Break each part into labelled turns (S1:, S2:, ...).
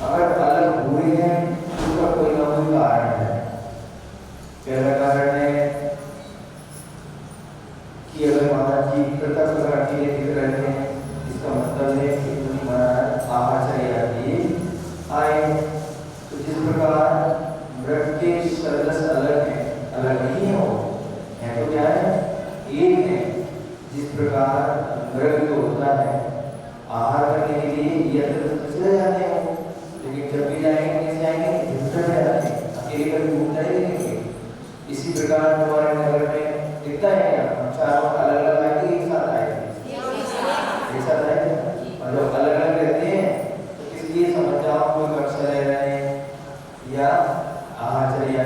S1: अगर अलग हुए हैं उसका कोई ना कोई कारण है। पहला कारण है कि अगर महाराज जी पृथक अकेले दिख रहे हैं, इसका मतलब है कि मुनि महाराज आचार्य जी आए। तो जिस प्रकार मृग के शरीर अलग है, अलग नहीं है, वो है तो क्या है, एक है। जिस प्रकार मृग जो होता है आहार करने के लिए यत्र चले जाते हैं, लेकिन जब भी जाएंगे कैसे आएंगे, झुंड में जाते हैं, अकेले कभी घूम जाएंगे। इसी प्रकार हमारे नगर में दिखता है क्या, हम चारों अलग अलग आएंगे, एक साथ आएंगे, एक साथ आएंगे। और जब अलग अलग रहते हैं तो इसलिए समझ जाओ कोई कक्षा रह रहे हैं या आचार्य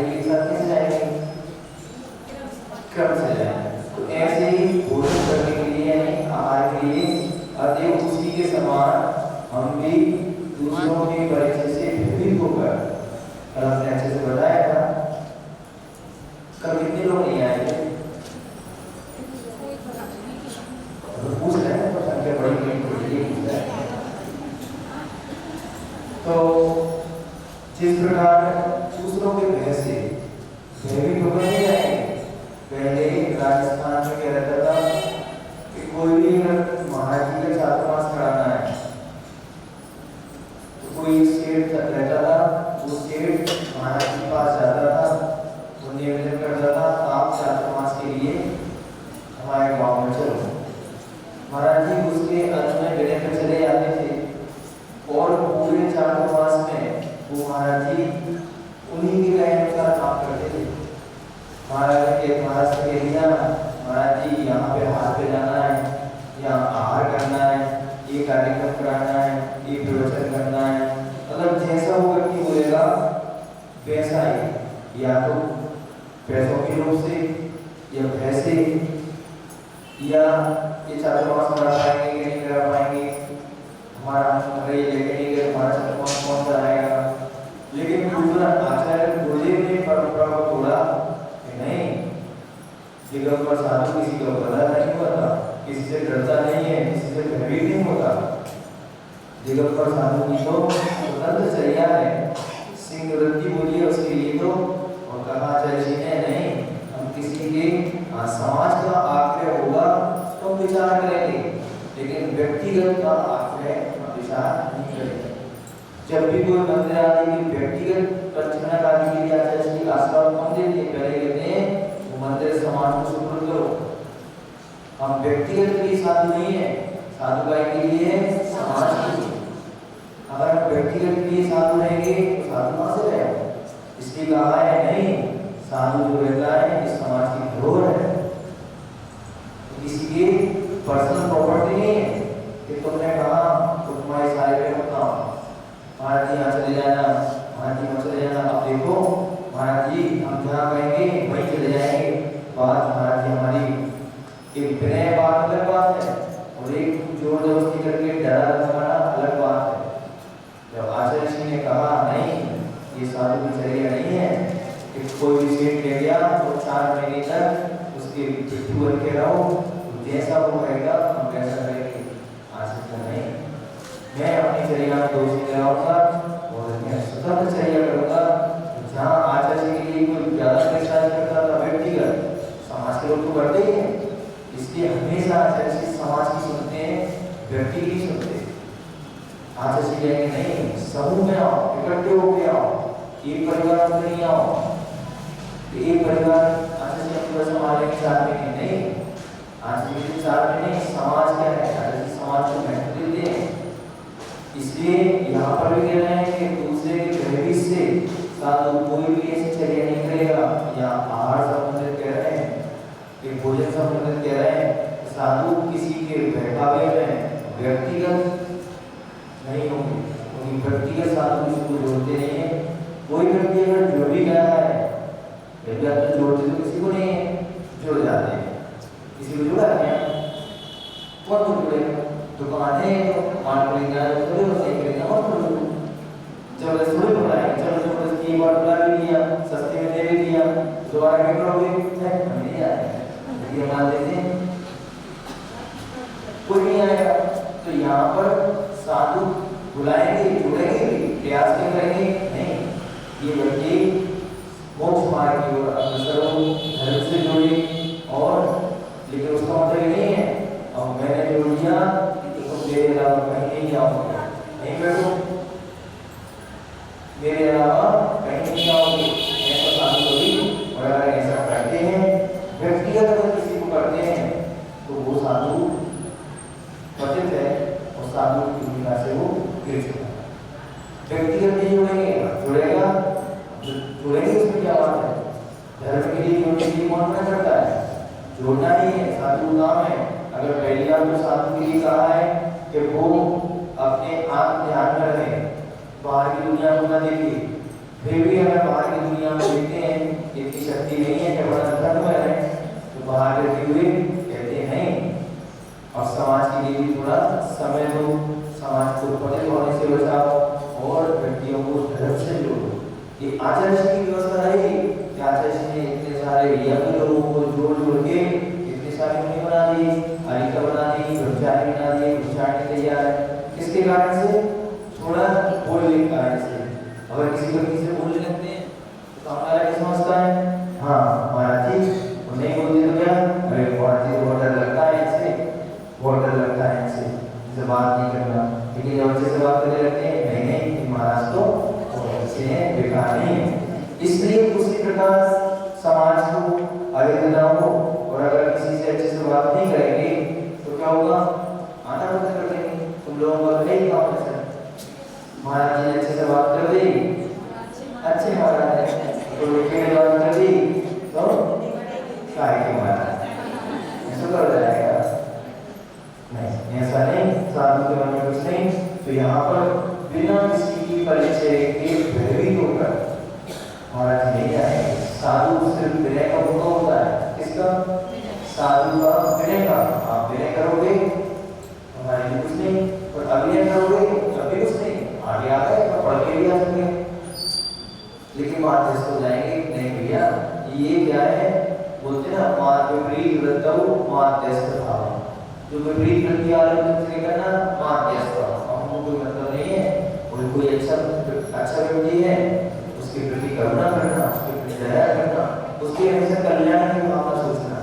S1: के साथ कैसे जाएंगे, क्रम से जाएंगे। तो ऐसे ही भोजन करने के लिए यानी आहार के लिए अतएव उसी के समान हम भी दूसरों के परिचय से भयभीत होकर, कल हमने अच्छे से बताया था, कल कितने लोग नहीं आए थे, पूछ रहे हैं तो संख्या बड़ी पूछ रहे हैं। तो जिस प्रकार दूसरों के भय से भयभीत होकर नहीं आएंगे। पहले राजस्थान में क्या रहता था कि कोई भी महाराज जी का चातुर्मास कराना है तो कोई सेठ रहता था, वो सेठ महाराज जी के पास जाता था, वो निवेदन करता था आप चातुर्मास के लिए हमारे गांव में चलो। महाराज जी उसके अंत में विनय पर चले जाते थे और पूरे चातुर्मास में वो महाराज जी उन्हीं के कहने अनुसार काम करते थे। महाराज से कह दिया महाराज जी यहाँ पे हाथ पे जाना है, यहाँ आहार करना है, ये कार्यक्रम कराना है, ये प्रवचन करना है, मतलब जैसा वो व्यक्ति बोलेगा वैसा ही, या तो पैसों के रूप से या पैसे, या ये चातुर्मास करा पाएंगे कि नहीं करा पाएंगे, हमारा अगर ये लेके नहीं गए हमारा चातुर्मास कौन कराएगा। लेकिन दूसरा आचार्य गुरुदेव ने परंपरा को तोड़ा, नहीं, दिगंबर साधु किसी का भला नहीं होता, किसी से डरता नहीं है, किसी से भयभीत नहीं होता। दिगंबर साधु की तो स्वतंत्र चर्या है, सिंह वृत्ति बोली है उसके लिए तो, और कहा आचार्य जी ने नहीं, हम किसी के समाज का आग्रह होगा तो विचार करेंगे, लेकिन व्यक्तिगत का आग्रह विचार नहीं करेंगे। जब भी कोई मंदिर आदि की व्यक्तिगत प्रचना आदि के लिए आचार्य जी आशीर्वाद कौन देते हैं, पहले कहते हैं वो मंदिर समाज को सुपुर्द करो। हम व्यक्तिगत के लिए साधु नहीं है, साधु का के लिए समाज के लिए। अगर हम व्यक्तिगत के लिए साधु रहेंगे तो साधु कहाँ से रहेगा, इसलिए कहा है नहीं, साधु जो रहता है इस समाज की धरोहर है, किसी की पर्सनल प्रॉपर्टी नहीं है कि तुमने कहा तो तुम्हारे सारे पे बताओ, महाराज जी यहाँ चले जाना, महाराज जी वहाँ चले जाना, अब देखो महाराज जी हम जहाँ कहेंगे वहीं चले जाएंगे। बात महाराज जी हमारी एक विनय बात अलग बात है, और एक जोर जबरदस्ती करके डरा धमकाना अलग बात है। जब आचार्य जी ने कहा नहीं, ये साधु की चर्या नहीं है कि कोई भी सेठ ले गया तो 4 महीने तक उसके पिट्ठू बन के रहो, जैसा वो कहेगा हम वैसा करेंगे, आचार्य नहीं, मैं अपनी चर्या में दोष नहीं लगाऊंगा और मैं स्वतंत्र चर्या करूंगा। जहाँ आचार्य के लिए कोई ज्यादा प्रेशर करता था व्यक्तिगत, समाज के लोग तो करते ही हैं, इसलिए हमेशा आचार्य जी समाज की सुनते हैं, व्यक्ति की सुनते हैं। आचार्य जी कहेंगे नहीं, समूह में आओ, इकट्ठे होकर आओ, एक परिवार में नहीं आओ, एक परिवार आचार्य जी पूरा संभालेंगे 4 महीने नहीं, आचार्य जी 4 महीने समाज क्या है, आचार्य जी समाज को महत्व देते हैं। इसलिए यहाँ पर भी कह रहे हैं कि दूसरे के भयभीत से साधु कोई भी ऐसी चर्या नहीं करेगा। या आहार संबंधित कह रहे हैं कि भोजन संबंधित कह रहे हैं, साधु किसी के बहकावे में व्यक्तिगत नहीं होंगे, क्योंकि व्यक्तिगत साधु किसी को जोड़ते नहीं है। कोई व्यक्ति अगर जुड़ भी गया है, यदि आप तो जोड़ते तो किसी को नहीं है, जुड़ जाते हैं, किसी को जुड़ा है कौन को जुड़ेगा, दुकान है तो मान लेंगे थोड़े हो सही और जब थोड़े बनाए, चलो जबरदस्ती एक बार बुला भी दिया, सस्ते में दे भी दिया, दोबारा क्या करोगे, नहीं आएगा, ये मान लेते हैं कोई नहीं आएगा। तो यहाँ पर साधु बुलाएंगे, जुड़ेंगे, प्रयास क्या करेंगे? नहीं, ये व्यक्ति मोक्ष मार्ग की ओर अग्रसर हो, धर्म से जुड़े। और लेकिन उसका मतलब ये नहीं है अब मैंने जोड़ दिया तो तुम मेरे अलावा कहीं नहीं जाओगे, नहीं बैठो, मेरे अलावा कहीं नहीं जाओगे, ऐसा साधु कभी। और अगर ऐसा करते हैं व्यक्तिगत अगर किसी को करते हैं तो वो साधु पतित है और साधु की भूमिका से वो गिर चुका है। व्यक्तिगत नहीं जुड़ेगा, जुड़ेंगे उसमें क्या बात है? धर्म के लिए जोड़ने के लिए कौन मना करता है? जोड़ना ही है, साधु नाम है। अगर पहली बार तो साधु के लिए कहा है कि वो अपने आत्म ध्यान में रहे, बाहर की दुनिया को न देखिए। फिर भी अगर बाहर की दुनिया में देखते हैं इतनी शक्ति नहीं है कि बड़ा धर्म है तो बाहर रहते हुए कहते नहीं। और समाज के लिए भी थोड़ा समय दो, समाज को पतित होने से बचाओ और व्यक्तियों को धर्म से जोड़ो। ये आचार्य की व्यवस्था रहेगी कि आचार्य ने इतने सारे यंग लोगों को जोड़ के इतने सारे मुनि बना दिए, आलिका बना दी, ब्रह्मचारी बना दिए, ब्रह्मचारी तैयार है। किसके कारण से? थोड़ा बोलने के कारण से। अगर किसी व्यक्ति से बोलने लगते हैं तो हमारा क्या समझता है? हाँ महाराज जी, वो नहीं बोलते तो क्या? अरे महाराज जी बहुत डर लगता है इनसे, बहुत डर लगता है इनसे बात नहीं करना। लेकिन जब अच्छे से बात करने लगते हैं नहीं नहीं महाराज तो अच्छे हैं, बेकार नहीं है। इसलिए उसी प्रकार समाज को अवैध न हो। और अगर किसी से अच्छे से बात नहीं करेंगे तो क्या होगा? आना बंद कर देंगे। तुम लोगों का नहीं काम है। महाराज जी ने अच्छे से बात कर दी, अच्छे महाराज ने तो लिखे बात कर दी तो काय के महाराज ऐसा कर जाएगा? नहीं, ऐसा नहीं। साधु के मन में कुछ नहीं। तो यहाँ पर बिना किसी की परिचय के भयभीत होकर महाराज नहीं आएंगे। साधु सिर्फ विनय का मौका होता है। किसका? साधु का विनय का। आप विनय करोगे हमारे लिए कुछ नहीं, और अभिनय करोगे कभी कुछ नहीं। आगे आता है तो पढ़ के भी आ सकते हैं, लेकिन बात इस हो जाएंगे नहीं भैया ये क्या है? बोलते ना मार विपरीत वृत्तौ माध्यस्थ भाव। जो विपरीत वृत्ति वाले दूसरे का ना माध्यस्थ भाव, हमको कोई मतलब नहीं है। और कोई अच्छा व्यक्ति है उसके प्रति करुणा करना, उसके प्रति दया करना, उसके हमेशा कल्याण की भावना सोचना।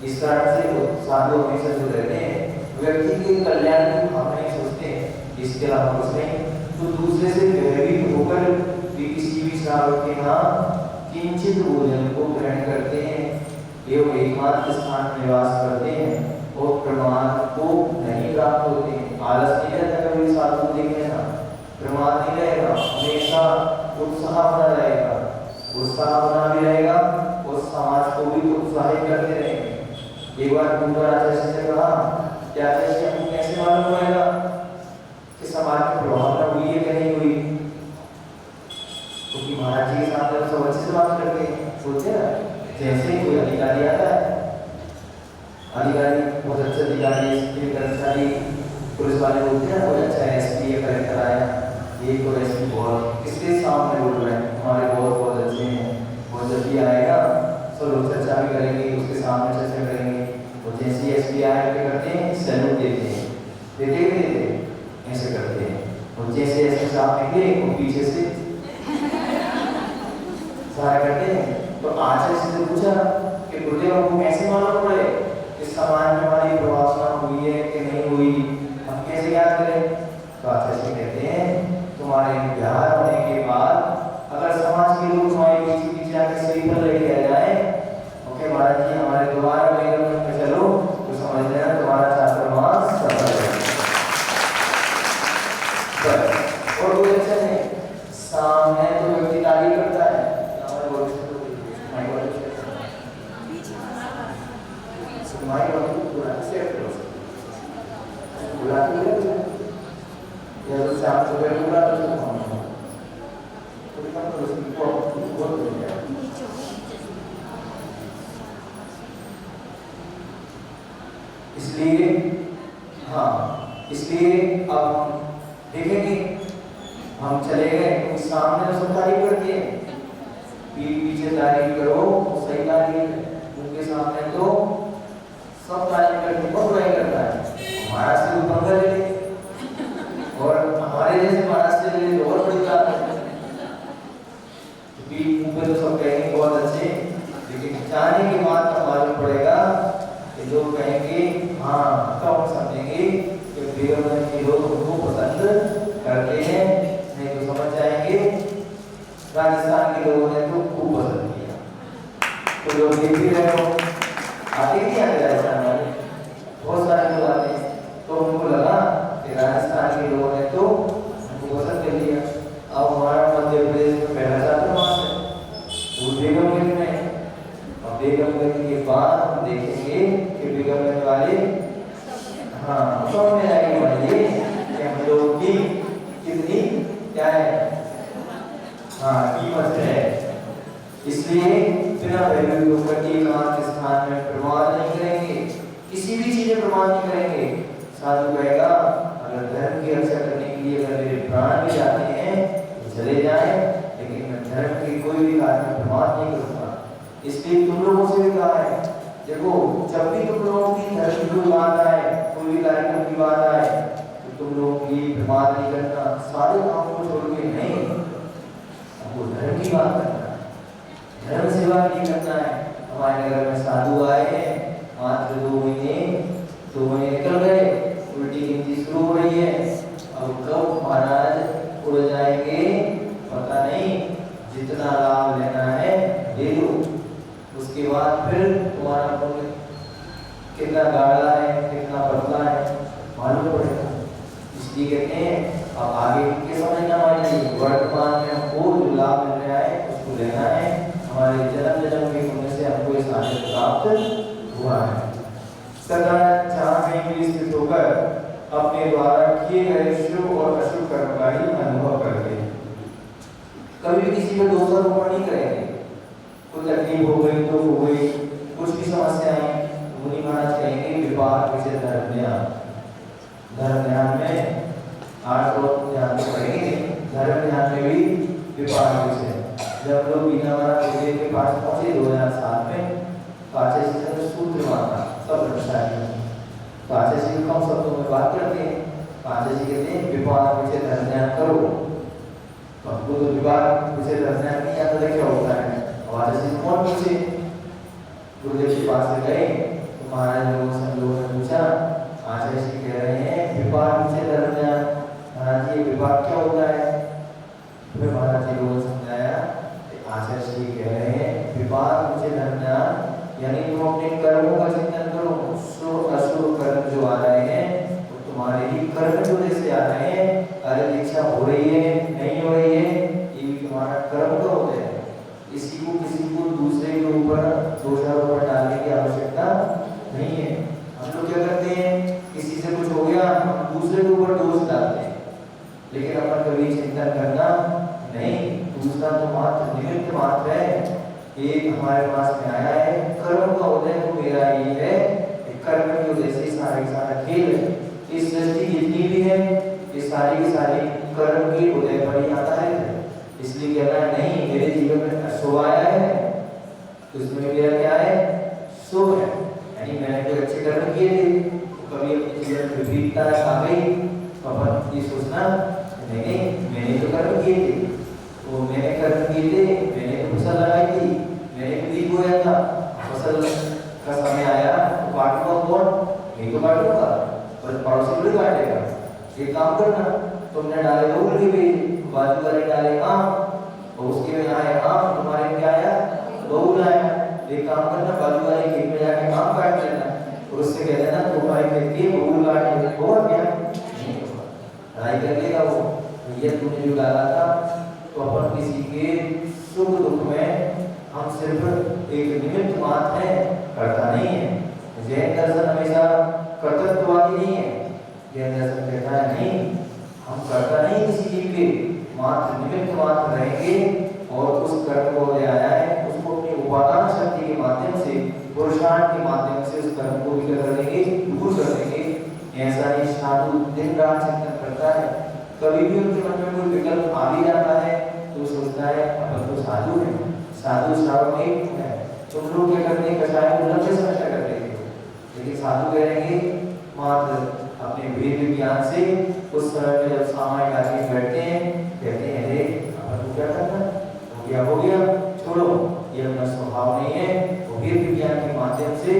S1: इस कारण से वो साधु हमेशा जो रहते हैं व्यक्ति के कल्याण की भावना ही सोचते हैं, इसके अलावा कुछ नहीं। तो दूसरे से भयभीत होकर भी किसी भी श्रावक के यहाँ किंचित भोजन को ग्रहण करते हैं एवं एकमात्र स्थान में निवास करते हैं और प्रमाद को नहीं प्राप्त होते हैं। आलस नहीं रहता कभी साधु देखने का, प्रमाद नहीं रहेगा, हमेशा उत्साह बना रहेगा, उत्साह बना भी रहेगा और समाज को भी उत्साहित करते रहेंगे। एक बार गुरु आचार्य से कहा क्या आचार्य हमको कैसे मालूम पड़ेगा कि समाज में प्रभावना हुई है कि नहीं हुई? क्योंकि महाराज जी के सामने सब अच्छे से बात करते हैं, सोचते हैं जैसे कोई अधिकारी आता है, अधिकारी बहुत अच्छा अधिकारी, कर्मचारी, पुलिस वाले बोलते हैं बहुत अच्छा एसपी कलेक्टर आया, ये तो एसपी बहुत किसके सामने बोल रहे हैं हमारे बहुत अच्छे हैं, वो जब भी आएगा सब लोग चर्चा भी करेंगे, उसके सामने चर्चा करेंगे। वो जैसे एसपी आया क्या करते हैं? सैल्यूट देते हैं, देते ऐसे करते हैं। और जैसे ऐसे साथ निकले वो पीछे से सारा करते हैं। तो आचार्य से पूछा कि गुरुदेव हमको कैसे मालूम पड़े कि समाज में हमारी प्रभावना हुई है कि नहीं हुई, हम कैसे याद करें? तो आचार्य कहते हैं तुम्हारे विहार होने के बाद अगर समाज के लोग तुम्हारे पीछे पीछे आके सही पर लेके आ जाए, ओके महाराज जी हमारे द्वारा में चलो, तो समझ लेना तुम्हारा चातुर्मास सफल है। और कोई अच्छा नहीं, सामने तो व्यक्ति ताली करता है, इसलिए हाँ, इसलिए अब देखेंगे हम चले गए तो सामने तो सब तारीफ करती है, पीछे तारीफ करो तो सही तारीफ है, उनके सामने तो सब तारीफ करके बहुत बुराई करता है। हमारा सिर्फ पंगा ले और हमारे जैसे महाराज के लिए और बड़ी बात है। क्योंकि ऊपर तो सब कहेंगे बहुत अच्छे, लेकिन जाने के बाद तो मालूम पड़ेगा कि लोग कहेंगे हाँ, कौन समझेंगे कि बेगम के लोग उनको पसंद करते हैं, नहीं तो समझ जाएंगे राजस्थान के लोगों ने तो खूब पसंद किया। तो लोग देख भी रहे हो, आते ही नहीं आते राजस्थान वाले, बहुत सारे लोग आते हैं, तो उनको लगा कि राजस्थान के लोगों ने तो उनको पसंद कर लिया। अब हमारा मध्य प्रदेश में पहला छात्रावास है वो बेगमगंज में, और बेगमगंज के बाद हम देखेंगे कि बेगमगंज वाले हाँ समझ में आएगी वाले कि हम लोगों की कितनी क्या है हाँ कीमत है। इसलिए बिना वैल्यू होकर के के स्थान में प्रमाण नहीं करेंगे, किसी भी चीज में प्रमाण नहीं करेंगे। साधु कहेगा अगर धर्म की रक्षा करने के लिए अगर मेरे प्राण भी जाते हैं तो चले जाएं, लेकिन मैं धर्म के कोई भी कार्य में प्रमाण नहीं करूंगा। इसलिए तुम लोगों से भी कहा है, देखो जब भी तुम लोगों की धर्म की बात आए, कोई भी कार्यक्रम की बात आए, तो तुम लोगों की प्रमाण नहीं करना, सारे काम को छोड़ के नहीं, हमको धर्म की बात करना है, धर्म सेवा नहीं करना है। हमारे घर में साधु आए हैं, मात्र 2 महीने निकल गए, उल्टी गिनती शुरू हो रही है। अब कब महाराज उड़ जाएंगे पता नहीं, जितना लाभ लेना है ले लो, उसके बाद फिर तुम्हारा पुण्य कितना गाढ़ा है कितना पतला है मालूम पड़ेगा। इसलिए कहते हैं अब आगे के समझना चाहिए, वर्तमान में हमको जो लाभ मिल रहा है उसको लेना है। हमारे जन्म जन्म के पुण्य से हमको इस आनंद प्राप्त हुआ है। सदा जहाँ में भी स्थित होकर अपने द्वारा किए गए शुभ और अशुभ कर्म का ही अनुभव करके कभी भी किसी पर दोषारोपण नहीं करेंगे। कोई तकलीफ हो गई तो हो गई, कुछ भी समस्याएं, मुनि महाराज कहेंगे विपाक विषय धर्म ज्ञान। धर्म ज्ञान में 8 ज्ञान तो पढ़ेंगे, धर्म ज्ञान में भी विपाक विषय। जब लोग बीना महाराज के पास पहुंचे 2007 में, पाचे से सूत्र माना सब दर्शाए, पाचे से कम शब्दों में बात करते हैं। पाचे से कहते हैं विपाक विषय धर्म ज्ञान करो, तो हमको तो विपाक विषय धर्म ज्ञान नहीं आता क्या होता है। पाचे से कौन पूछे, गुरुदेव के पास से गए तो महाराज लोगों से लोगों ने पूछा, आचार्य जी कह रहे हैं विपाक विषय धर्म ज्ञान, महाराज जी विपाक क्या होता है। फिर महाराज जी लोगों ने समझाया, आचार्य जी कह रहे हैं विपाक विषय धर्म ज्ञान यानी तुम अपने कर्मों का चिंतन करो, शुभ अशुभ कर्म जो आ रहे हैं तो तुम्हारे ही कर्म की वजह से आ रहे हैं। अरे इच्छा हो रही है नहीं हो रही है, ये भी तुम्हारा कर्म का होता है। किसी को दूसरे के ऊपर दोषारोपण डालने की आवश्यकता नहीं है। हम लोग क्या करते हैं, किसी से कुछ हो गया हम दूसरे के ऊपर दोष डालते हैं, लेकिन अपन कभी चिंतन करना नहीं, दूसरा तो मात्र निमित्त मात्र है। एक हमारे पास में आया है, कर्म का उदय तो मेरा ही है, कर्म की वजह से सारा खेल है। इस सृष्टि जितनी भी है ये सारी की सारी कर्म की उदय पर ही आता है। इसलिए कहना है नहीं मेरे जीवन में अशुभ आया है तो इसमें मेरा क्या है, शुभ है, यानी मैंने जो अच्छे कर्म किए थे तो कभी अपने जीवन में विपरीतता आ गई तो अपन ये सोचना नहीं मैंने तो कर्म किए थे, तो मैंने कर्म किए थे, मैंने तो फसल लगाई थी, मैंने भी बीज बोया था, फसल का समय आया तो काटूंगा कौन, मैं तो काटूंगा पर पड़ोसी भी काटेगा। एक काम करना, तुमने डाले बबूल के बीज, बाजू वाले डाले आम और उसके में आए आम, तुम्हारे में क्या आया बबूल आया। एक काम करना, बाजू वाले खेत में जाके आम काट लेना और उससे कह देना तुम्हारे खेत के बबूल काट ले, होगा क्या नहीं होगा, लड़ाई कर लेगा वो। भैया तुमने जो डाला था, तो अपन किसी के सुख दुख में हम सिर्फ एक निमित्त मात्र है, करता नहीं है। जैन दर्शन हमेशा कर्तृत्ववादी नहीं है, जैन दर्शन कहता है नहीं हम करता नहीं किसी जीव के, मात्र निमित्त मात्र रहेंगे और उस कर्म को ले आया है उसको अपनी उपादान शक्ति के माध्यम से, पुरुषार्थ के माध्यम से उस कर्म को भी कर देंगे, दूर कर देंगे। ऐसा ही साधु दिन रात चिंतन करता है, कभी भी उनके मन में कोई विकल्प आ भी जाता है तो सोचता है अपन तो साधु है, साधु श्रावक है, तुम लोग क्या करते हैं कषाय को लंबे समय तक करते हैं, लेकिन साधु कह रहे हैं मात्र अपने वेद विज्ञान से उस समय में जब सामायिक आदमी बैठते हैं कहते हैं अरे अपन को क्या करना हो गया छोड़ो ये अपना स्वभाव नहीं है। वो वेद विज्ञान के माध्यम से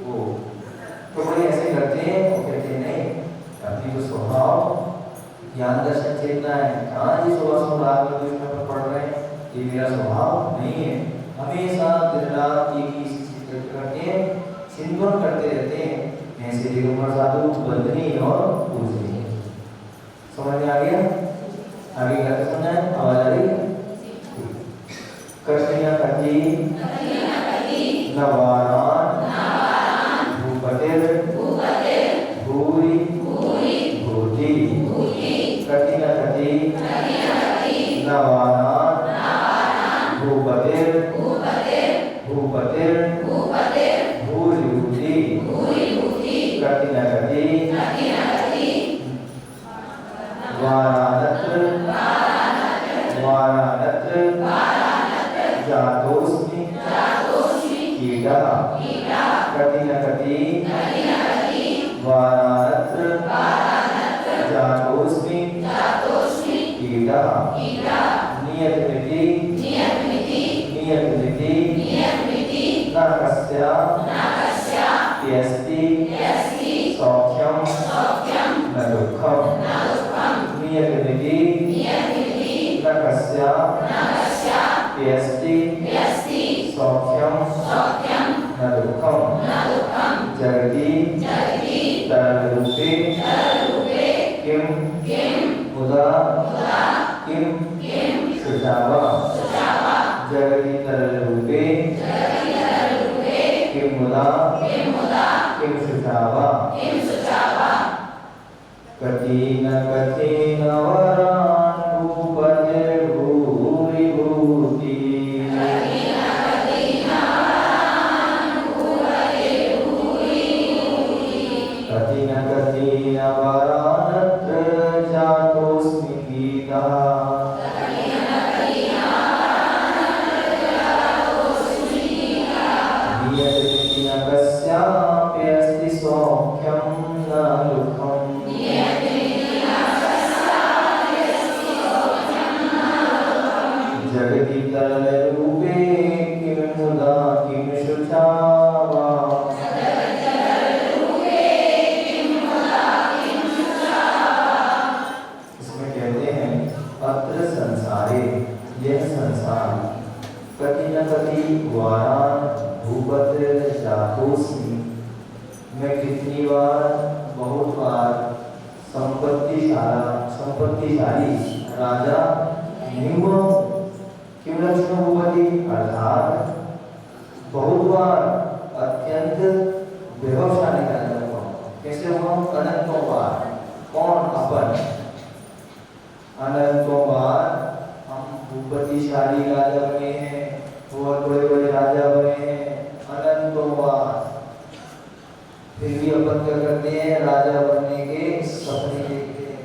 S1: वो टुकड़े ऐसे करते हैं वो कहते हैं नहीं अपनी जो स्वभाव ज्ञान दर्शन चेतना है कहाँ जी सुबह सुबह रात में कुछ पर पढ़ रहे हैं ये मेरा स्वभाव नहीं है। हमेशा दिन रात एक ही चीज करते हैं चिंतन करते रहते हैं ऐसे दिगंबर साधु बंदनी और पूजनी। समझ में आ गया? आगे क्या सुनना है? आवाज आ रही है? कठिया कटी नवारान भूपतिर भूरि भूति कठिया कटी नवारान भूपतिर भूरि भूति कठिया कटी वारानत्र जातोस्मि कीटः कठिया कटी वारानत्र जातोस्मि कीटः नियतमिति न कस्या यस्ति सौख्यं न दुःखं नियतमिति न कस्या यस्ति सौख्यं न दुःखं जगति तरलरूपे किं मुदा किं सुजावा जगति तरलरूपे किं मुदा किं सुजावा कठिन कठिन वरान भूपतिर् भूरि भूति कठिन कठिन वरानत्र जातोस्मि कीटः नियतमिति न कस्याप्यस्ति सौख्यं न दुःखं जगति तरलरूपे किं मुदा किं शुचावा इसमें कहते हैं अत्र संसारे यह संसार कठिन कठि वारान भूपतिर् जातोस्मि मैं कितनी बार बहुत बार संपत्तिशाली राजा नहीं हुआ क्यों लक्ष्मण भूपति अर्थात बहुत बार अत्यंत वैभवशाली राजा हुआ। कैसे हुआ? अनंतों बार। कौन? अपन अनंतों बार हम भूपतिशाली राजा बने हैं बहुत बड़े बड़े राजा बने हैं अनंतों बार। फिर भी अपन क्या करते हैं? राजा बनने के सपने देखते हैं।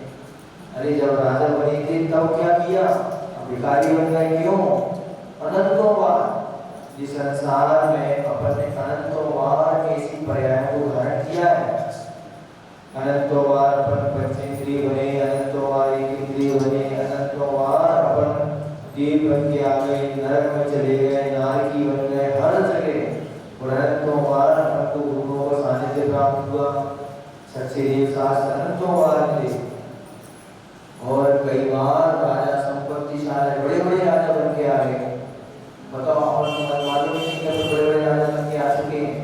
S1: अरे जब राजा बने थे तब क्या किया? भिखारी बन गए क्यों? अनंतों बार। जिस संसार में अपन ने अनंतों बार ऐसी पर्यायों को धारण किया है अनंतों बार अपन पंचेंद्रिय बने अनंतों बार एक इंद्रिय बने अनंतों बार अपन देव बन के आ गए नरक में चले गए नारकी बन गए हर जगह और अनंतों बार अपन को गुरुओं का सानिध्य प्राप्त हुआ सच्चे देव शास्त्र अनंतों बार थे। और कई बार राजा संपत्तिशाली बड़े बड़े राजा बन के आ गए। बताओ अपन को मालूम नहीं कि बड़े बड़े राजा बन के आ चुके हैं।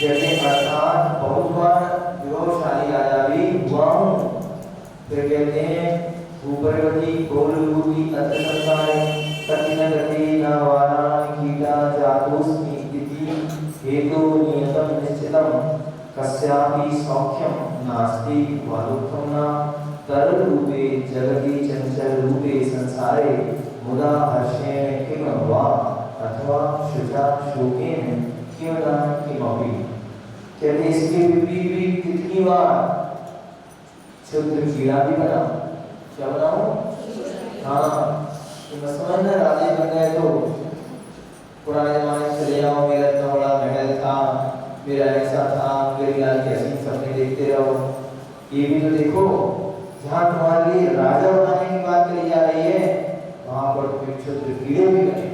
S1: जैसे अर्थात बहुत बार विभवशाली राजा भी हुआ हूँ। फिर कहते हैं भूपतिर्भूति बहुलभूति अत्र संसारे कठिन गति न वारान कीटा जातोस्मि इति हेतु नियतं निश्चितं कस्यापि सौख्यं नास्ति वा दुःखं न तरलरूपे जगति चंचलरूपे संसारे मुदा हर्षेण किं वा अथवा शुचा शोकेन किं न किमपि। कहते इसके विपरीत भी कितनी बार क्षुद्र कीड़ा भी बना। क्या बनाऊं? हाँ समझना राजे बन गए तो पुराने जमाने में चले जाओ मेरा इतना बड़ा महल था मेरा ऐसा था, मेरी लाल कैसी सपने देखते रहो। ये भी तो देखो, जहाँ तुम्हारे लिए राजा बनाने की बात करी जा रही है, वहां पर कोई क्षुद्र कीड़े भी बने।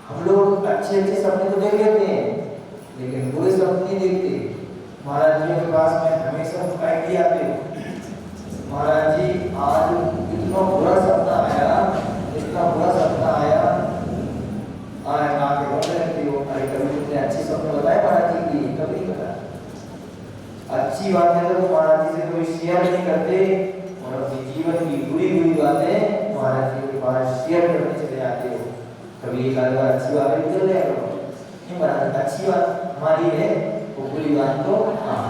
S1: हम लोग अच्छे अच्छे सपने तो देख लेते हैं, लेकिन बुरे सपने नहीं देखते। महाराज जी के पास में हमेशा शिकायत की आती है, महाराज जी आज इतना बुरा सपना आया, इतना बुरा सपना आया, आए आके बोलने लगती हो, अरे कभी तुमने अच्छे सपने बताए महाराज जी की? कभी नहीं बताया। अच्छी बात है तो महाराज जी से कोई शेयर नहीं करते, और अपने जीवन की बुरी बुरी बातें महाराज जी के पास शेयर करने चले जाते हो। कभी एक आध बार अच्छी बात भी चल जाएगा, नहीं महाराज अच्छी बात हमारी है, वो बुरी बात तो हाँ।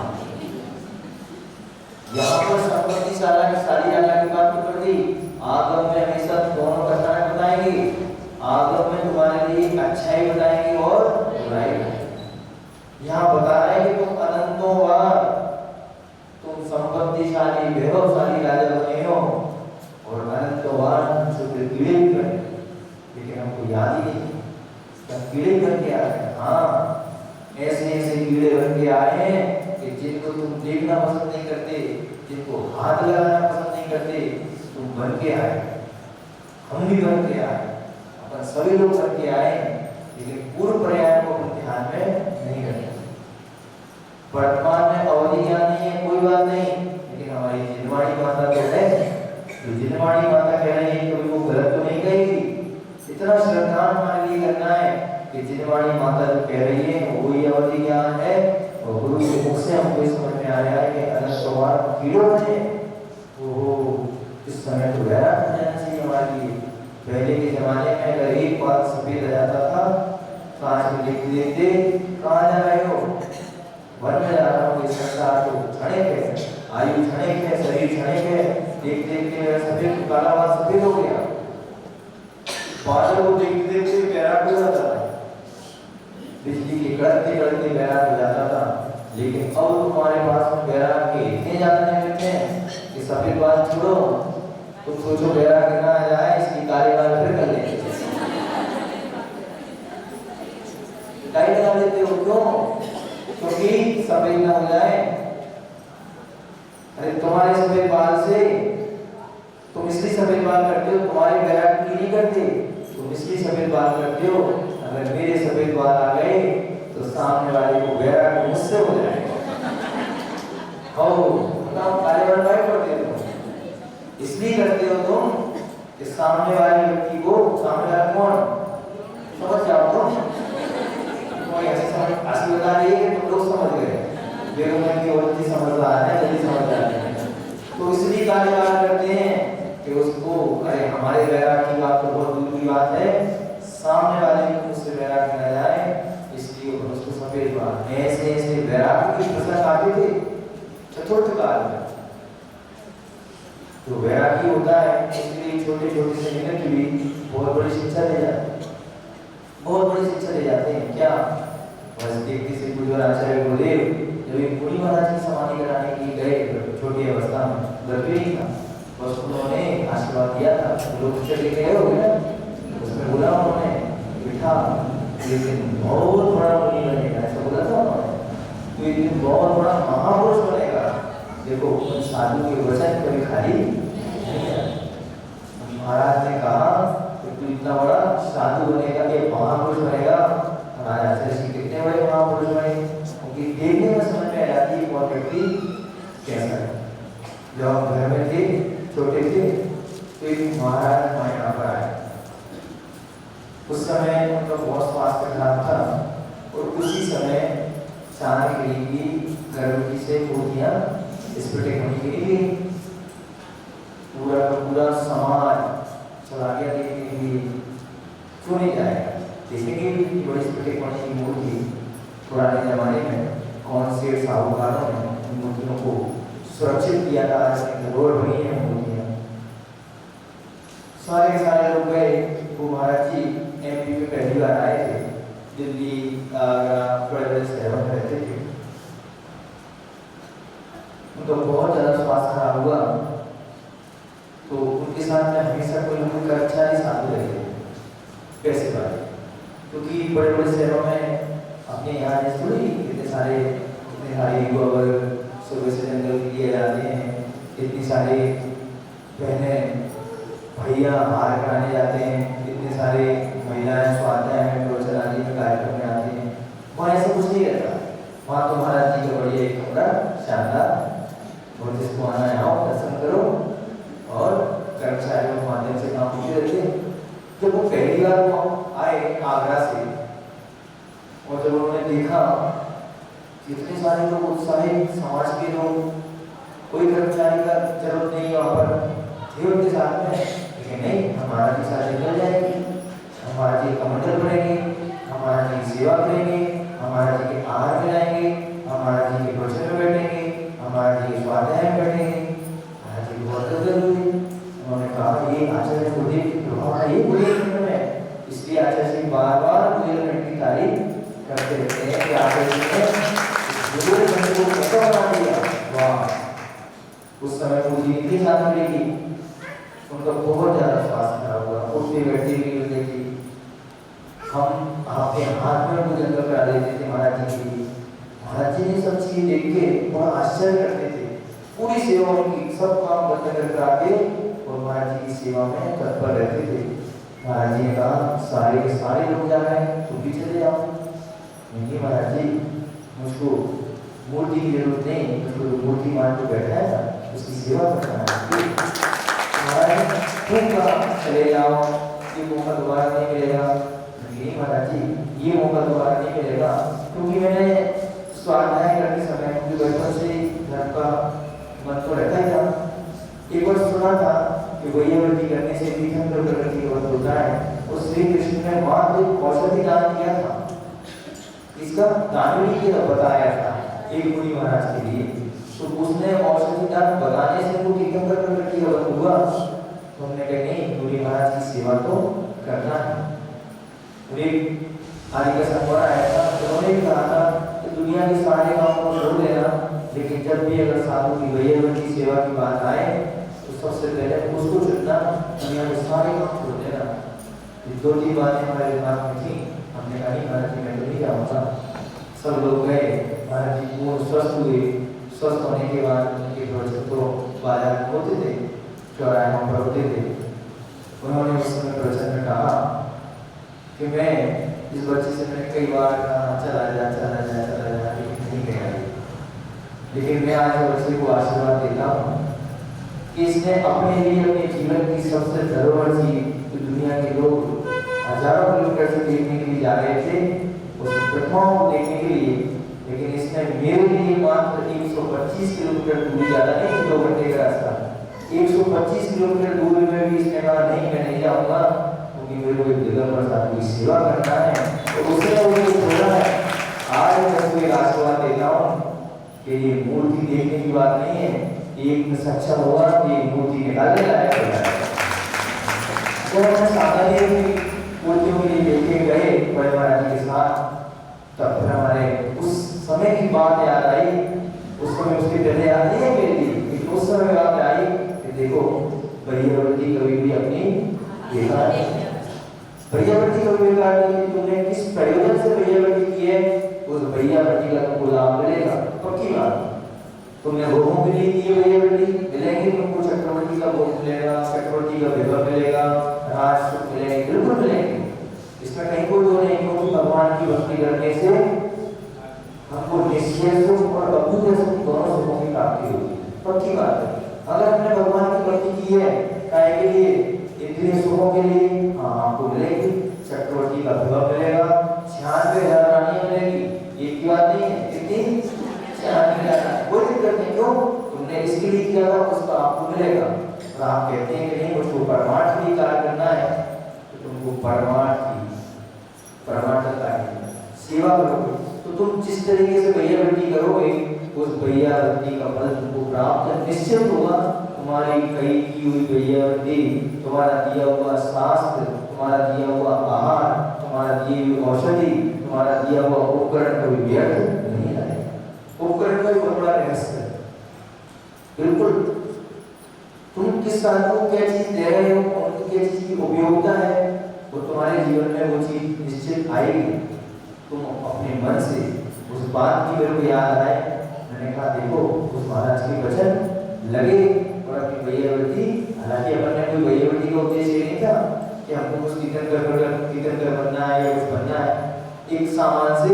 S1: यहाँ पर संपत्ति सारा की सारी डाला की बात कर दी। आगम में हमेशा दोनों का कारण बताएंगे, आगम में तुम्हारे लिए अच्छाई बताएंगे और बुराई। यहाँ बता रहे हैं कि तुम अनंतों बार तुम संपत्तिशाली वैभवशाली राजा बने हो, और अनंतों बार शुद्र कीड़े भी बने, लेकिन हमको याद ही नहीं कीड़े बन के आ रहे। हाँ, ऐसे ऐसे कीड़े बन के आए हैं कि जिनको तुम देखना पसंद नहीं करते, जिनको हाथ लगाना पसंद नहीं करते, तुम बन के आए, हम भी बन के आए, अपन सभी लोग बन के आए, लेकिन पूर्व पर्याय को अपन ध्यान में नहीं रखते। वर्तमान में अवधि ज्ञान नहीं है, कोई बात नहीं, लेकिन हमारी जिनवाणी माता तो है, जो जिनवाणी माता कह रही है कभी वो गलत तो नहीं कहेगी। इतना श्रद्धा हमारे लिए करना है कि जिनवाणी माता जो कह रही है वो ही अवधि ज्ञान है, और गुरु के मुख से हमको समझ में आ रहा है कि अनंतवार कीड़े बने। ओहो, इस समय तो वैराग हो जाना चाहिए हमारे लिए। पहले के जमाने में अगर एक बात सफेद आ जाता था, कांच में देखते देखते कहाँ जा रहे हो? वन में जा रहा हूँ, इस संसार को क्षणिक है, आयु क्षणिक है, शरीर क्षणिक है, देख देख के मेरा सफेद काला बाल सफेद हो गया। बादल को देखते देखते वैराग हो जाता था, बिजली के कड़कते कड़कते वैराग हो जाता था। लेकिन अब तुम्हारे पास में वैराग के इतने ज्यादा निमित्त हैं कि सफेद बाल छोड़ो, तुम सोचो वैराग ना आ जाए, इसकी काले बाल फिर कर लेंगे, टाइट लगा देते हो। क्यों? क्योंकि सफेद ना हो जाए। अरे तुम्हारे सफेद बाल से तुम इसलिए सफेद बाल करते हो, तुम्हारे वैराग की नहीं करते, तुम इसलिए सफेद बाल करते हो। अगर मेरे सफेद बाल आ गए तो सामने वाले को वैराग मुझसे हो जाएगा। काले बाल क्यों करते हो? इसलिए करते हो तुम कि सामने वाले व्यक्ति को, सामने वाला कौन समझ जाओ तुम। कोई ऐसे समझ असली बता रही है कि तुम लोग समझ गए, बेगुमान की औरत ही समझदार है, जल्दी समझ जाते हैं। तो इसलिए काले बाल करते हैं कि उसको, अरे हमारे वैराग की बात तो बहुत दूर की बात है, सामने वाले को मुझसे वैराग न जाए, इसलिए उसको सफेद बाल। ऐसे ऐसे वैराग की प्रसंग आते थे चतुर्थ काल में। तो वैरागी होता है, इसलिए छोटे छोटे से मिनट भी बहुत बड़ी शिक्षा दे जाते हैं, बहुत बड़ी शिक्षा दे जाते हैं। क्या? बस देखते से गुरुवर आचार्य गुरुदेव जब एक बुढ़ी महाराज की समाधि कराने के लिए गए, छोटी अवस्था में, घर पे ही था, बस उन्होंने आशीर्वाद दिया था। लोग चले गए हो गया, उसमें बोला उन्होंने बिठा, लेकिन बहुत बड़ा मुनि बनेगा, ऐसा बोला था उन्होंने। तो एक दिन बहुत बड़ा महापुरुष बनेगा। देखो, उन साधु के वचन कभी खाली नहीं है। महाराज ने कहा कि तू इतना बड़ा साधु बनेगा, कि महापुरुष बनेगा। महाराज आचार्य कितने बड़े महापुरुष बने, उनकी देखने में समझ में आ जाती है कौन व्यक्ति कैसा है। जब हम घर में थे, छोटे थे, तो एक महाराज हमारे यहाँ पर आए। उस समय उनका बहुत स्वास्थ्य खराब था, और उसी समय चाणक्य की गर्भवती से मूर्तियां स्फटिक होने के लिए पूरा का पूरा समाज चला गया देखने के लिए। क्यों नहीं जाएगा? देखेंगे कि बड़ी स्फटिक होने की मूर्ति पुराने जमाने में कौन से साहूकारों ने उन मूर्तियों को सुरक्षित किया था, करोड़ बनी है मूर्तियां। सारे के सारे लोग गए। वो महाराज जी एमपी में पहली बार आए थे, दिल्ली बड़े बड़े शहरों में रहते थे। उनका बहुत ज़्यादा स्वास्थ्य खराब हुआ, तो उनके साथ में हमेशा कोई ना कोई कर्मचारी साथ में रहते पैसे वाले, क्योंकि बड़े बड़े शहरों में अपने यहाँ जैसे थोड़ी इतने इतने सारे युवा वर्ग सुबह से जंगल के लिए जाते हैं, इतनी सारी बहनें भैया हार कराने जाते हैं, इतने सारे महिलाएं स्वाध्याय में प्रवचन आदि में कार्यक्रम में आती हैं। वहाँ ऐसा कुछ नहीं रहता। वहाँ तो महाराज जी का बढ़िया एक कमरा शानदार, और जिसको आना है आओ दर्शन करो, और कर्मचारियों के माध्यम से काम होते रहते हैं। जब वो पहली बार वो आए आगरा से, और जब उन्होंने देखा इतने सारे लोग उत्साहित समाज के लोग, कोई कर्मचारी का जरूरत नहीं वहाँ पर थे उनके साथ में, लेकिन नहीं, हमारा जी साथ निकल जाएगी, हमारा जी कमंडल बनेंगे, हमारा जी सेवा करेंगे, हमारा जी के आहार मिलाएंगे, हमारा जी के भोजन में बैठेंगे, हमारा जी के स्वाध्याय में बैठेंगे। महाराज जी बहुत जरूरी। उन्होंने कहा ये आचार्य गुरुदेव की प्रभाव है, ये गुरुदेव है, इसलिए आचार्य जी बार बार गुरुदेव की तारीफ करते रहते हैं कि आचार्य जी ने गुरुदेव को कैसा बना दिया। वाह, उस समय पूरी इतनी साथ मिलेगी, उनका बहुत ज्यादा स्वास्थ्य खराब हुआ, उठते बैठते भी मिलते थी। हम अपने हाथ में उनको जंगल करा देते थे महाराज जी के लिए। महाराज जी ने सब चीजें देख के बड़ा आश्चर्य करते थे, पूरी सेवा उनकी, सब काम बंद करा के और महाराज जी की सेवा में तत्पर रहते थे। महाराज जी ने कहा सारे के सारे लोग जा रहे हैं, तुम भी चले जाओ। नहीं महाराज जी, मुझको मूर्ति की जरूरत नहीं, मुझको मूर्ति मान के बैठा है ना, उसकी सेवा करना है। चले जाओ, ये मौका दोबारा नहीं मिलेगा। नहीं महाराज जी, ये मौका दोबारा नहीं मिलेगा, क्योंकि मैंने स्वाध्याय करते समय, क्योंकि बचपन से घर का मन तो रहता ही था। एक बार सुना था कि वैयावृत्ति करने से तीर्थंकर प्रकृति का वध होता है, और श्री कृष्ण ने वहां एक औषधि दान किया था, इसका दान भी किया बताया था एक मुनि महाराज के लिए। तो उसने औषधि दान बताने से वो तीर्थंकर प्रकृति का वध हुआ। तो हमने कहा नहीं, मुनि महाराज की सेवा तो करना है। आदि का संगवान आया था, उन्होंने भी कहा था कि दुनिया के सारे कामों को छोड़ देना, लेकिन जब भी अगर साधु की वैयावृत्ति सेवा की बात आए तो सबसे पहले उसको चुनना, दुनिया के सारे काम छोड़ देना। ये दो तीन बातें हमारे दिमाग में थी। हमने कहा नहीं महाराज जी, मैं तो नहीं जाऊँगा। सब लोग गए, महाराज जी पूर्ण स्वस्थ हुए। स्वस्थ होने के बाद उनके प्रवचन तो बाजार में होते थे, चौराहे पर होते थे। उन्होंने उस समय प्रवचन में कहा कि मैं इस बच्चे से मैंने कई बार कहा चला जा, लेकिन नहीं गया। लेकिन मैं आज बच्चे को आशीर्वाद देता हूँ कि इसने अपने लिए अपने जीवन की सबसे धरोहर चीज, तो दुनिया के लोग हजारों किलोमीटर से देखने के लिए जा रहे थे, उस प्रतिमाओं को देखने के लिए, लेकिन इसने मेरे लिए मात्र 125 किलोमीटर दूरी, ज्यादा नहीं, 2 घंटे का रास्ता, 125 किलोमीटर दूरी में भी इसने कहा नहीं मैं नहीं जाऊँगा, क्योंकि मेरे को एक जगह पर साधु की सेवा करना है। और उसने मुझे बोला है, आज मैं उसको एक आशीर्वाद देता हूँ कि ये मूर्ति देखने की बात नहीं है, एक में सक्षम होगा कि ये मूर्ति निकालने लायक हो जाए। तो मैं सामान्य मूर्तियों के लिए देखे गए बड़े महाराज जी के साथ, तब फिर हमारे उस समय की बात याद आई। उस समय उसके पहले याद नहीं है मेरे लिए, लेकिन उस समय बात आई कि देखो वैयावृत्ति कभी भी अपनी बेकार नहीं, वैयावृत्ति कभी बेकार नहीं। तुमने किस प्रयोजन से वैयावृत्ति की है, उस वैयावृत्ति का तुमको लाभ मिलेगा, पक्की बात। तुमने भोगों के लिए की वैयावृत्ति, मिलेंगे तुमको, चक्रवर्ती का भोग मिलेगा, चक्रवर्ती का विभव मिलेगा, राज सुख मिलेंगे, बिल्कुल मिलेंगे, इसमें कहीं कोई दो नहीं। क्योंकि भगवान की भक्ति करने से हमको निश्चय सुख और अभूत सुख दोनों सुखों की प्राप्ति होगी, पक्की बात है। अगर हमने भगवान की भक्ति की है काय के लिए, इंद्रिय सुखों के लिए, हाँ आपको मिलेगी, चक्रवर्ती का विभव मिलेगा, 96,000 रानियां मिलेगी, एक की बात नहीं है, कितनी 96,000, कोई दिक्कत नहीं। क्यों? तुमने इसके लिए किया था, उसका आपको मिलेगा। और आप कहते हैं कि नहीं मुझको परमार्थ के लिए कार्य करना है, तो तुमको परमार्थ की सेवा करोगे, तो तुम जिस तरीके से वैयावृत्ति करोगे, उस वैयावृत्ति का फल तुमको प्राप्त निश्चित होगा। तुम्हारी कई की हुई वैयावृत्ति, तुम्हारा दिया हुआ शास्त्र, तुम्हारा दिया हुआ आहार, तुम्हारा दी हुई औषधि, तुम्हारा दिया हुआ उपकरण कभी व्यर्थ नहीं आएगा। उपकरण का भी बड़ा रहस्य है, बिल्कुल तुम किस साधु को क्या चीज दे रहे हो, उनकी क्या चीज की उपयोगिता है, वो तुम्हारे जीवन में वो चीज निश्चित आएगी। तुम अपने मन से उस बात की मेरे को याद आए, मैंने कहा देखो उस महाराज के वचन लगे और अपनी वैयावृत्ति, हालांकि अपन ने कोई वैयावृत्ति का उद्देश्य नहीं था कि हमको कुछ तीर्थंकर बनना है या कुछ बनना है। एक सामान से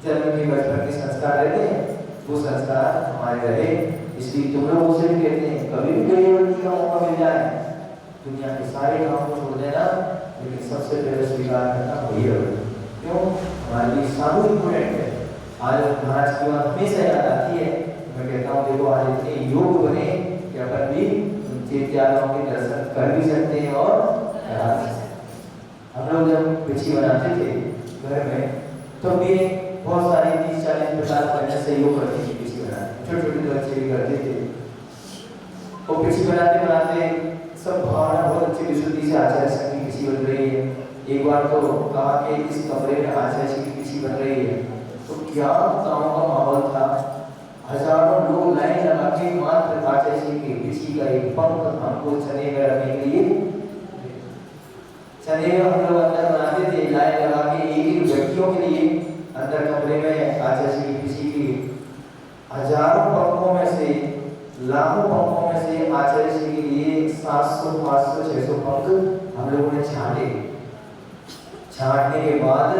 S1: जन्म के बचपन के संस्कार रहते हैं, वो संस्कार हमारे रहे। इसलिए तुम लोगों से भी कहते हैं कभी भी वैयावृत्ति का मौका मिल जाए, दुनिया के सारे काम को छोड़ देना, लेकिन सबसे पहले स्वीकार करना वैयावृत्ति। क्यों? हमारे लिए साधु इम्पोर्टेंट है। आज महाराज की बात हमेशा याद आती है, मैं कहता हूँ देखो आज इतने योग बने कि अपन भी तीर्थयात्राओं के दर्शन कर भी सकते हैं और करा भी सकते हैं। हम लोग जब पिछी बनाते थे घर में तो भी बहुत सारी 30-40-50 महीने सहयोग करते थे पिछी बनाते, छोटे छोटे बच्चे भी करते थे। और पिछी बनाते बनाते सब भावना बहुत अच्छी विशुद्धि से आचार्य संघ की पिछी बन रही है। एक बार तो कहा कि इस कमरे में आचार्य संघ की पिछी बन रही है, तो क्या गाँव का माहौल था, हजारों लोग लाइन लगा के मात्र आचार्य संघ की पिछी का एक पंख हमको चने में रखने के लिए, चने में हम लोग अंदर बनाते थे लाइन लगा के एक व्यक्तियों के लिए अंदर कमरे में आचार्य संघ की पिछी की हजारों पंखों में से लाखों पंखों में से आचार्य जी के लिए 700, 500, 600 पंख हम लोगों ने छांटे। छांटने के बाद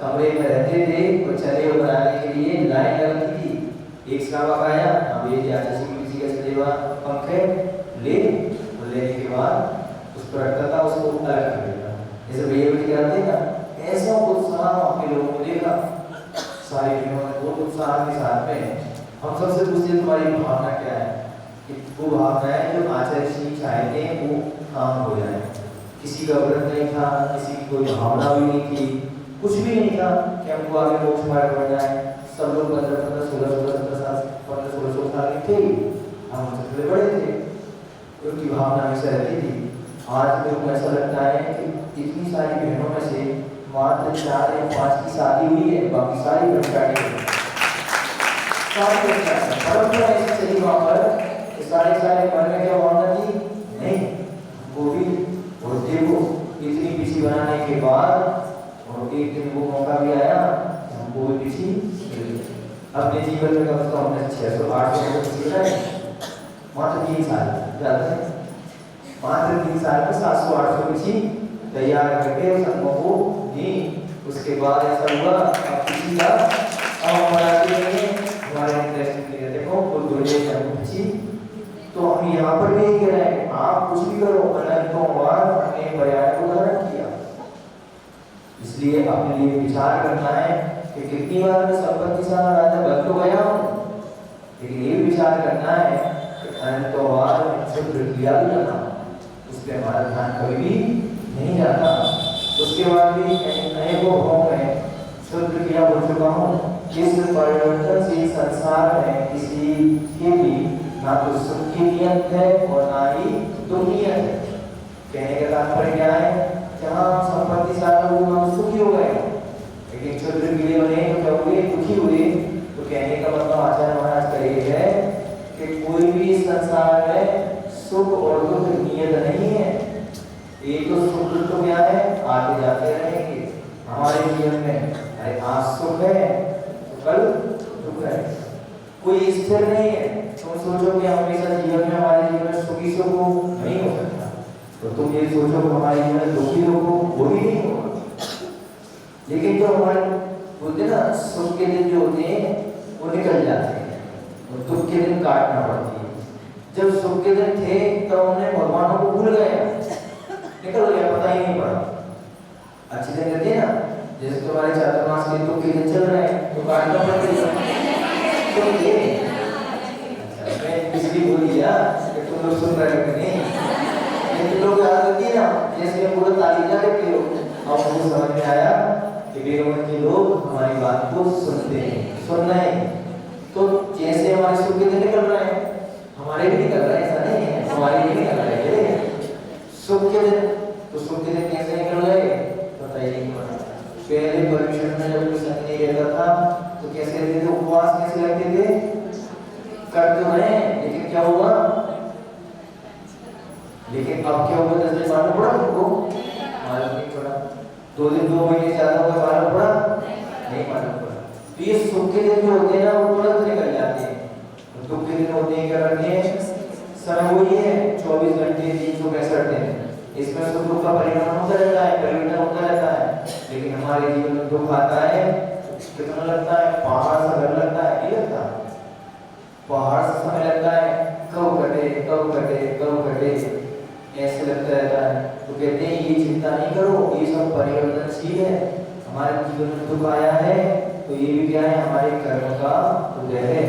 S1: कमरे में रहते थे और चले बनाने के लिए लाइन लगती थी। एक श्रावक आया, हम ये आचार्य जी किसी का चलेवा पंख है ले, और लेने के बाद उस पर रखता था, उसको अलग कर देता। जैसे भैया भी कराते ना, ऐसा उत्साह आपके लोगों को देखा सारे दिनों में, बहुत उत्साह के साथ में हम सबसे पूछते तुम्हारी भावना क्या है? वो भावना है जो आचार्य जी चाहते हैं वो काम हो जाए। किसी का व्रत नहीं था, किसी की कोई भावना भी नहीं थी, कुछ भी नहीं था कि हमको आगे मोक्ष मार्ग बढ़ जाए। सब लोग 15-15, 16-16 साल के थे, हम सबसे बड़े थे, उनकी भावना हमेशा रहती थी। आज मेरे को ऐसा लगता है कि इतनी सारी बहनों में से मात्र 4 या 5 की शादी हुई है, बाकी सारी भटकाने हैं। परंपरा ऐसी चली वहाँ पर, सारे मन में क्या भावना थी? नहीं, वो भी होते वो इतनी पिछी बनाने के बाद, और एक दिन वो मौका भी आया हमको भी पिछी अपने जीवन में कम से कम हमने 600-800 पिछी बनाए मात्र 3 साल, ज़्यादा नहीं, मात्र 3 साल में 700-800 पिछी तैयार करके उस संघों को दी। उसके बाद ऐसा हुआ अब पिछी का अब हमारे इंटरेस्ट के लिए देखो वो दुर्गे पिछी। तो हम यहाँ पर भी कह रहे हैं आप कुछ भी करो, अनंतों बार अपने पर्याय को धारण किया। इसलिए अपने लिए विचार करना है कि कितनी बार मैं संपत्ति सा राजा बन तो गया हूँ, लेकिन ये विचार करना है कि अनंतों बार शुद्ध क्रिया भी करना, उस पर हमारा ध्यान कभी भी नहीं जाता। उसके बाद भी अनेकों भाव में शुद्ध क्रिया हो चुका हूँ। इस परिवर्तनशील संसार में किसी के भी ना तो सुख की नियत है और ना ही दुख नियत है। कहने का तात्पर्य क्या है? जहाँ संपत्ति सारा लोग हम सुखी हो गए, लेकिन क्षुद्र कीड़े बने तो क्या हुए? दुखी हुए। तो कहने का मतलब आचार्य महाराज का ये है कि कोई भी संसार में सुख और दुख नियत नहीं है। एक तो सुख तो क्या है? आते जाते रहेंगे हमारे जीवन में। अरे आज सुख है तो कल दुख है, कोई स्थिर नहीं है। तुम सोचो कि हमेशा जीवन में हमारे जीवन में सुखी सुख नहीं हो सकता, तो तुम ये सोचो कि हमारे जीवन में दुखी दुख वो भी नहीं होगा। लेकिन जो हमारे बोलते ना सुख के दिन जो होते हैं वो निकल जाते हैं और दुख के दिन काटना पड़ती है। जब सुख के दिन थे तब तो हमने भगवानों को भूल गए, निकल गया, पता ही नहीं पड़ा। अच्छे दिन रहते हैं ना, जैसे तुम्हारे चातुर्मास के दुख के दिन चल रहे हैं तो काटना पड़ेगा। तो ये इसलिए बोल दिया कि तुम लोग सुन रहे हो नहीं, लेकिन लोग याद रखती है ना, जैसे पूरा तालीजा देते हो। अब मुझे समझ में आया कि बेगमन के लोग हमारी बात को सुनते हैं, सुन रहे हैं। तो जैसे हमारे सुख के दिन निकल रहे हैं, हमारे भी निकल रहे हैं, ऐसा नहीं है हमारे भी निकल रहे हैं सुख के दिन। तो सुख के दिन कैसे निकल गए पता ही नहीं पड़ा। पहले परमेश्वर में जब कुछ नहीं रहता था तो कैसे रहते थे? उपवास कैसे रखते थे? कर तो रहे, लेकिन क्या हुआ? लेकिन अब क्या हुआ? 10 दिन मालूम पड़ा तुमको? मालूम नहीं पड़ा। 2 दिन 2 महीने ज्यादा हुआ, मालूम पड़ा? नहीं मालूम पड़ा। तो ये सुख के दिन जो होते हैं ना वो तुरंत निकल जाते हैं, और दुख के दिन होते हैं क्या करते हैं, समय वही है 24 घंटे 365 दिन, इसमें सुख दुख का परिणाम होता रहता है, परिवर्तन होता रहता है। लेकिन हमारे जीवन में दुख आता है कितना लगता है, पहाड़ सा डर लगता है, नहीं लगता, पहाड़ सा समय लगता है, कब कटे कब कटे कब कटे ऐसे लगता रहता है। तो कहते हैं ये चिंता नहीं करो, ये सब परिवर्तनशील है। हमारे जीवन में दुख आया है तो ये भी क्या है, हमारे कर्म का उदय है।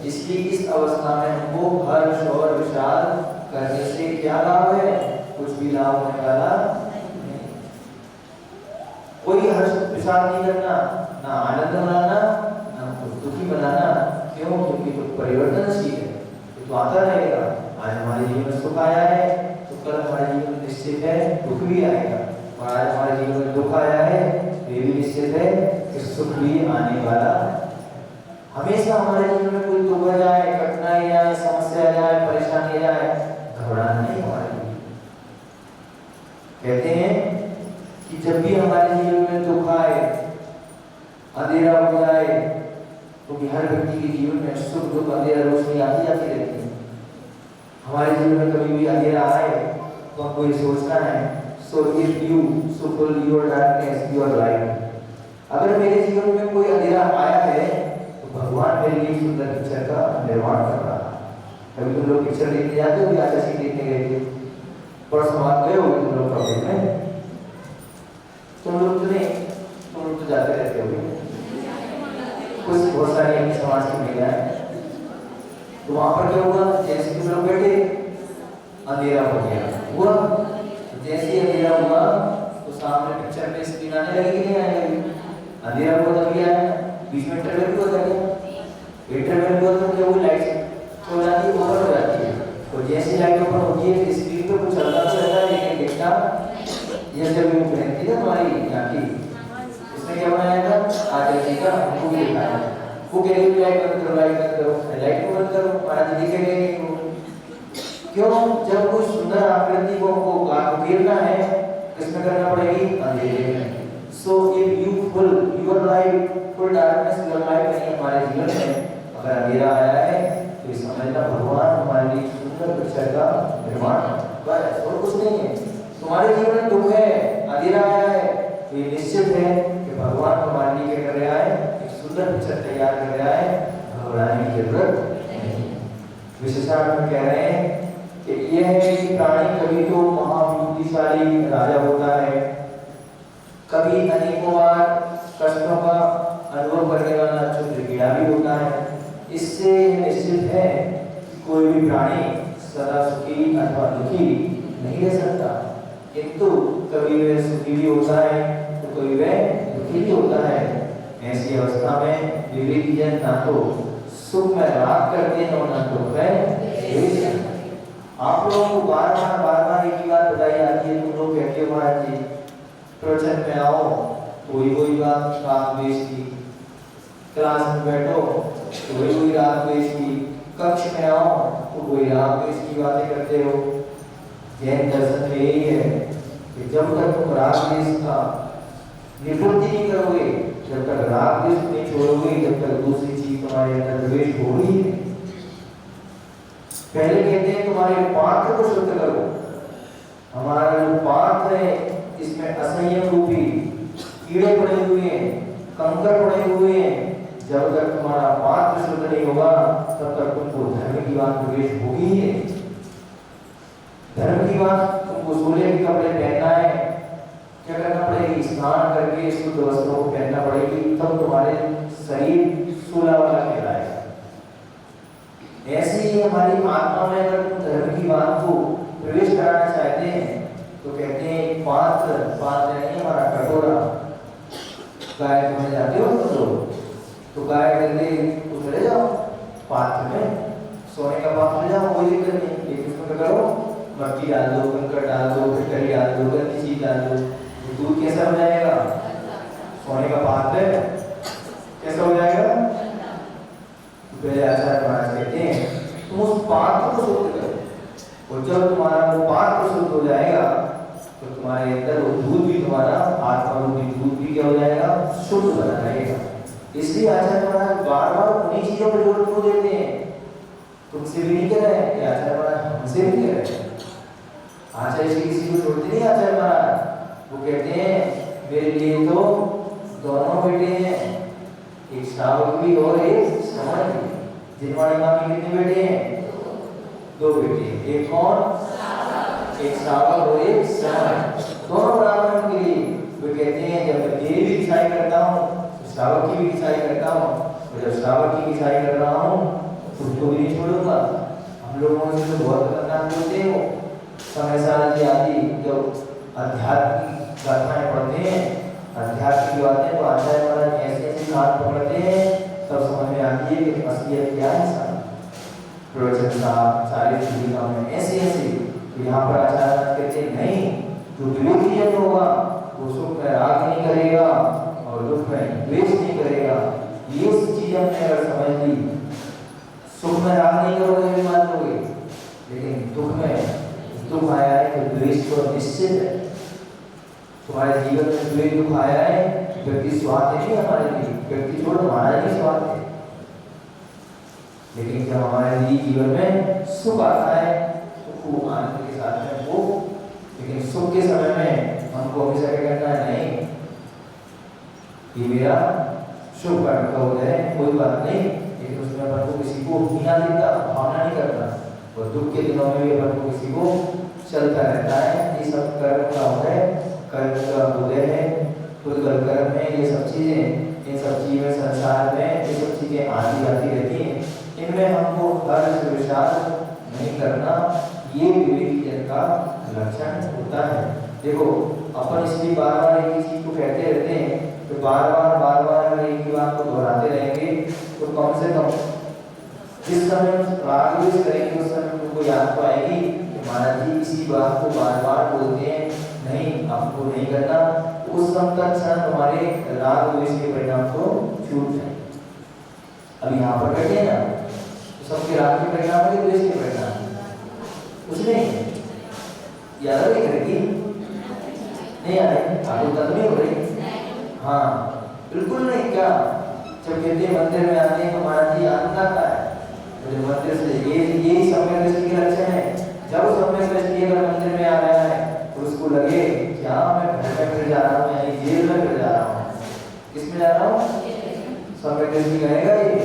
S1: इसलिए इस अवस्था में हमको हर्ष और विषाद करने से क्या लाभ है, कुछ भी लाभ होने वाला नहीं। कोई हर्ष विषाद नहीं करना, ना आनंद मनाना ना दुखी बनाना। क्यों? क्योंकि तो परिवर्तनशील है, तो आता रहेगा। आज हमारे जीवन में सुख आया है तो कल हमारे जीवन में निश्चित है दुख भी आएगा, और आज हमारे जीवन में दुख आया है ये भी निश्चित है कि सुख भी आने वाला। हमेशा हमारे जीवन में कोई दुख आ जाए, कठिनाई आए, समस्या आ जाए, परेशानी आ जाए, घबराना नहीं हमारे लिए। कहते हैं कि जब भी हमारे जीवन में दुख आए, अंधेरा हो जाए, क्योंकि हर व्यक्ति के जीवन में सुख दुख अंधेरा रोशनी आती जाती रहती है। हमारे जीवन में कभी भी अंधेरा आए तो हमको ये सोचना है, so if you so full your darkness your light. अगर मेरे जीवन में कोई अंधेरा आया है तो भगवान मेरे लिए सुंदर पिक्चर का निर्माण कर रहा है। कभी तुम लोग पिक्चर देखने जाते हो, आज ऐसे देखने गए थे, परसों बात गए होगे तुम लोग कॉलेज में, तुम लोग तो नहीं, तुम लोग तो जाते रहते होगे, कुछ बहुत सारी अपनी समाज की महिलाएं। तो वहां पर क्या हुआ, जैसे कि लोग बैठे अंधेरा हो गया, हुआ जैसे ही अंधेरा हुआ तो सामने पिक्चर में स्क्रीन आने लगी कि नहीं आने लगी, अंधेरा हुआ तभी आया, बीच में इंटरवल भी होता है, इंटरवल हुआ तो क्या वो लाइट हो जाती है, ओपन हो जाती है, तो जैसे लाइट ओपन होती है स्क्रीन पे कुछ चलता तो रहता है, लेकिन देखना ये जब वो पहनती है तुम्हारी आंखी, इसमें क्या बनाया था, आज का हमको भी दिखाया, वो कह रही लाइट बंद करो, लाइट बंद करो, लाइट को बंद करो, आज दिखेगा नहीं वो। क्यों? जब कोई सुंदर आकृति को हमको घेरना है किसमें करना पड़ेगी, अंधेरे में। So if you full your light full darkness your light नहीं हमारे जीवन में अगर अंधेरा आया है तो इस समझना भगवान हमारे लिए सुंदर पिक्चर का निर्माण कर, और कुछ नहीं है। तुम्हारे जीवन में दुख है, अंधेरा आया है तो ये निश्चित है कि भगवान हमारे लिए क्या कर रहा है, एक सुंदर पिक्चर तैयार कर रहा है, घबराने की जरूरत नहीं। विशेषण में कह रहे हैं कि यह है कि प्राणी कभी तो महाबुद्धिशाली राजा होता है, कभी अनेकों बार कष्टों का अनुभव करने वाला चुनरीड़ा भी होता है। इससे निश्चित है कि कोई भी प्राणी सदा सुखी अथवा दुखी नहीं रह सकता, किंतु कभी वह सुखी भी होता है तो कभी वह दुखी भी होता है। ऐसी अवस्था में विवेकी जन ना तो सुख में राग करते हैं और ना दुख में। आप लोगों को बार बार एक ही बात बताई जाती है, तुम लोग कहते हो महाराज जी प्रवचन में आओ तो वही बात राग द्वेष की, क्लास में बैठो तो वही राग द्वेष की, कक्ष में आओ तो वही राग द्वेष की बातें करते हो। जैन दर्शन में यही है कि जब तक तुम राग द्वेष का निवृत्ति नहीं करोगे, जब तक राग द्वेष नहीं छोड़ोगे, जब तक दूसरी चीज तुम्हारे अंदर द्वेष होगी। पहले कहते हैं तुम्हारे पात्र को शुद्ध करो, हमारा जो पात्र है इसमें असंयम रूपी कीड़े पड़े हुए हैं, कंकर पड़े हुए हैं। जब तक तुम्हारा पात्र शुद्ध नहीं होगा तब तक तुमको धर्म की बात प्रवेश होगी ही। धर्म की बात तुमको सोने के कपड़े पहनना है, क्या करना पड़ेगी, स्नान करके शुद्ध वस्त्रों को पहनना पड़ेगी, तब तुम्हारे शरीर सोला वाला कहलाएगा। ऐसे ही हमारी आत्मा में अगर तुम धर्म की बात को प्रवेश कराना चाहते हैं तो कहते हैं पात्र नहीं हमारा कटोरा, गाय धोने जाते हो तुम लोग तो गाय गंदे तो चले जाओ पात्र में, सोने का पात्र ले जाओ, कोई दिक्कत नहीं, लेकिन उसमें क्या करो, मट्टी डाल दो, कंकड़ डाल दो, फिटकरी डाल दो, गंदी चीज डाल दो, दूध कैसा हो जाएगा, सोने का पात्र कैसा हो जाएगा। पहले आचार्य महाराज कहते हैं तुम उस पात्र को शुद्ध करो, और जब तुम्हारा वो पात्र शुद्ध हो जाएगा तो तुम्हारे अंदर वो दूध भी, तुम्हारा आत्मा रूपी दूध भी क्या हो जाएगा, शुद्ध बना रहेगा। इसलिए आचार्य महाराज बार बार उन्हीं चीजों पर जोर क्यों देते हैं? तुमसे भी नहीं कह रहे हैं कि आचार्य महाराज हमसे भी कह रहे हैं। आचार्य जी किसी को छोड़ते नहीं आचार्य महाराज। वो कहते हैं मेरे लिए तो दोनों बेटे हैं, एक श्रावक भी और एक श्रवण भी। जिनवाणी माँ के कितने बेटे हैं? 2 बेटे। एक कौन? एक श्रावक और एक श्रवण। दोनों ब्राह्मण के लिए वे कहते हैं जब मैं तेरी भी इच्छाई करता हूँ तो श्रावक की भी इच्छाई करता हूँ, और जब श्रावक की इच्छाई कर रहा हूँ तो उसको भी नहीं छोड़ूंगा। हम लोगों से तो बहुत खतरनाक बोलते हो। समय साल की आदि जब आध्यात्मिक गाथाएं पढ़ते हैं, आध्यात्मिक बातें, तो आचार्य महाराज ऐसे ऐसे हाथ पकड़ते हैं तब समझ में आती है कि असलियत क्या है। प्रवचन सारे सुविधा में ऐसे ऐसे यहाँ पर आचार्य कहते नहीं, जो विवेकी जन होगा वो सुख में राग नहीं करेगा और दुख में द्वेष नहीं करेगा। ये चीज हमने अगर समझ ली, सुख में राग नहीं करोगे भी मान लोगे, लेकिन दुख आया है तो द्वेष तो निश्चित है। तुम्हारे जीवन में द्वेष दुख आया है, व्यक्ति स्वार्थ नहीं हमारे लिए, व्यक्ति छोड़ हमारा नहीं स्वार्थ है। लेकिन जब हमारे लिए जीवन में सुख आता है तो खूब आनंद के साथ में वो, लेकिन सुख के समय में हमको हमेशा क्या करना है? नहीं, ये मेरा शुभ कर्म का होता है, कोई बात नहीं, लेकिन उसमें अपन को किसी को हीना देता, भावना नहीं करता। और दुख के दिनों में भी अपन को किसी को चलता रहता है। ये सब कर्म का होता है, कर्म का उदय है, खुद कर्म है। ये सब चीजें, इन सब चीजें संसार में ये सब चीजें आती जाती रहती हैं। इनमें हमको हर्ष विषाद नहीं करना, ये विवेकी जन का लक्षण होता है। देखो अपन इसलिए बार बार एक ही चीज को कहते रहते हैं, तो बार बार अगर एक ही बात को दोहराते रहेंगे तो कम से कम जिस समय राग द्वेष करेंगे उस समय उनको याद तो आएगी कि महाराज जी इसी बात को बार बार बोलते हैं, नहीं आपको नहीं करना। उस समय तक क्षण तुम्हारे राग द्वेष के परिणाम को छूट जाए। अब यहाँ पर बैठे ना तो सबके राग के परिणाम है, द्वेष के परिणाम कुछ नहीं याद नहीं करेगी, नहीं आ रही आगुता तो नहीं हो रही। हाँ बिल्कुल नहीं। क्या जब कहते मंदिर में आते हैं तो महाराज जी आनंद आता है, तो मंदिर से यही सम्यक दृष्टि के लक्षण है। जब सम्यक दृष्टि अगर मंदिर में आ रहा है तो उसको लगे क्या मैं घर में फिर जा रहा हूँ, यानी जेल में फिर जा रहा हूँ। किस में जा रहा हूँ? सम्यक दृष्टि कहेगा ये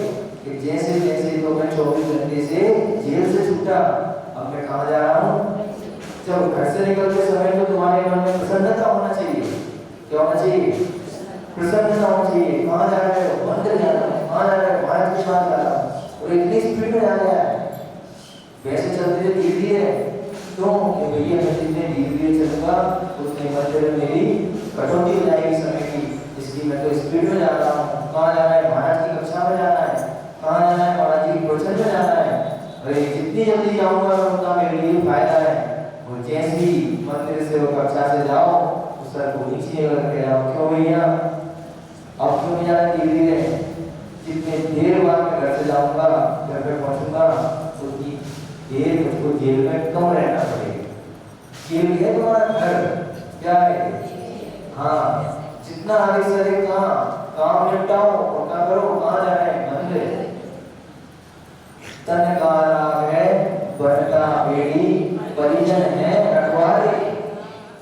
S1: कि जैसे जैसे तो मैं 24 घंटे से जेल से छूटा, अब मैं कहाँ जा रहा हूँ? जब घर से निकलते समय तो तुम्हारे मन में प्रसन्नता होना चाहिए। क्या होना चाहिए? प्रसन्नता होना चाहिए। कहाँ जा रहे हो? मंदिर जा रहा हूँ। कहाँ जा रहे हो? महाराज के पास जा रहा हूँ। और इतनी स्पीड में जा रहा है, वैसे चलते थे धीरे धीरे, क्यों? कि भैया मैं जितने धीरे धीरे चलूंगा उतने मंदिर में मेरी कटौती हो जाएगी समय की, इसलिए मैं तो स्पीड में जा रहा हूँ। कहाँ जाना है? महाराज की कक्षा में जाना है। कहाँ जाना है? महाराज जी के प्रवचन में जाना है। अरे जितनी जल्दी जाऊंगा उतना मेरे लिए फायदा है। और जैसे ही मंदिर से और कक्षा से जाओ तो सर को नीचे करके जाओ। क्यों भैया? अब क्यों नहीं जाना धीरे धीरे? जितने देर बाद मैं घर से जाऊंगा, घर पे पहुंचूंगा, उतनी देर मुझको जेल में कम रहना पड़ेगा। जेल है तुम्हारा घर, क्या है? हाँ, जितना आगे से काम निपटाओ और क्या करो? कहाँ जा रहे हैं? मंदिर। तन का राग है बनता बेड़ी, परिजन है रखवारे।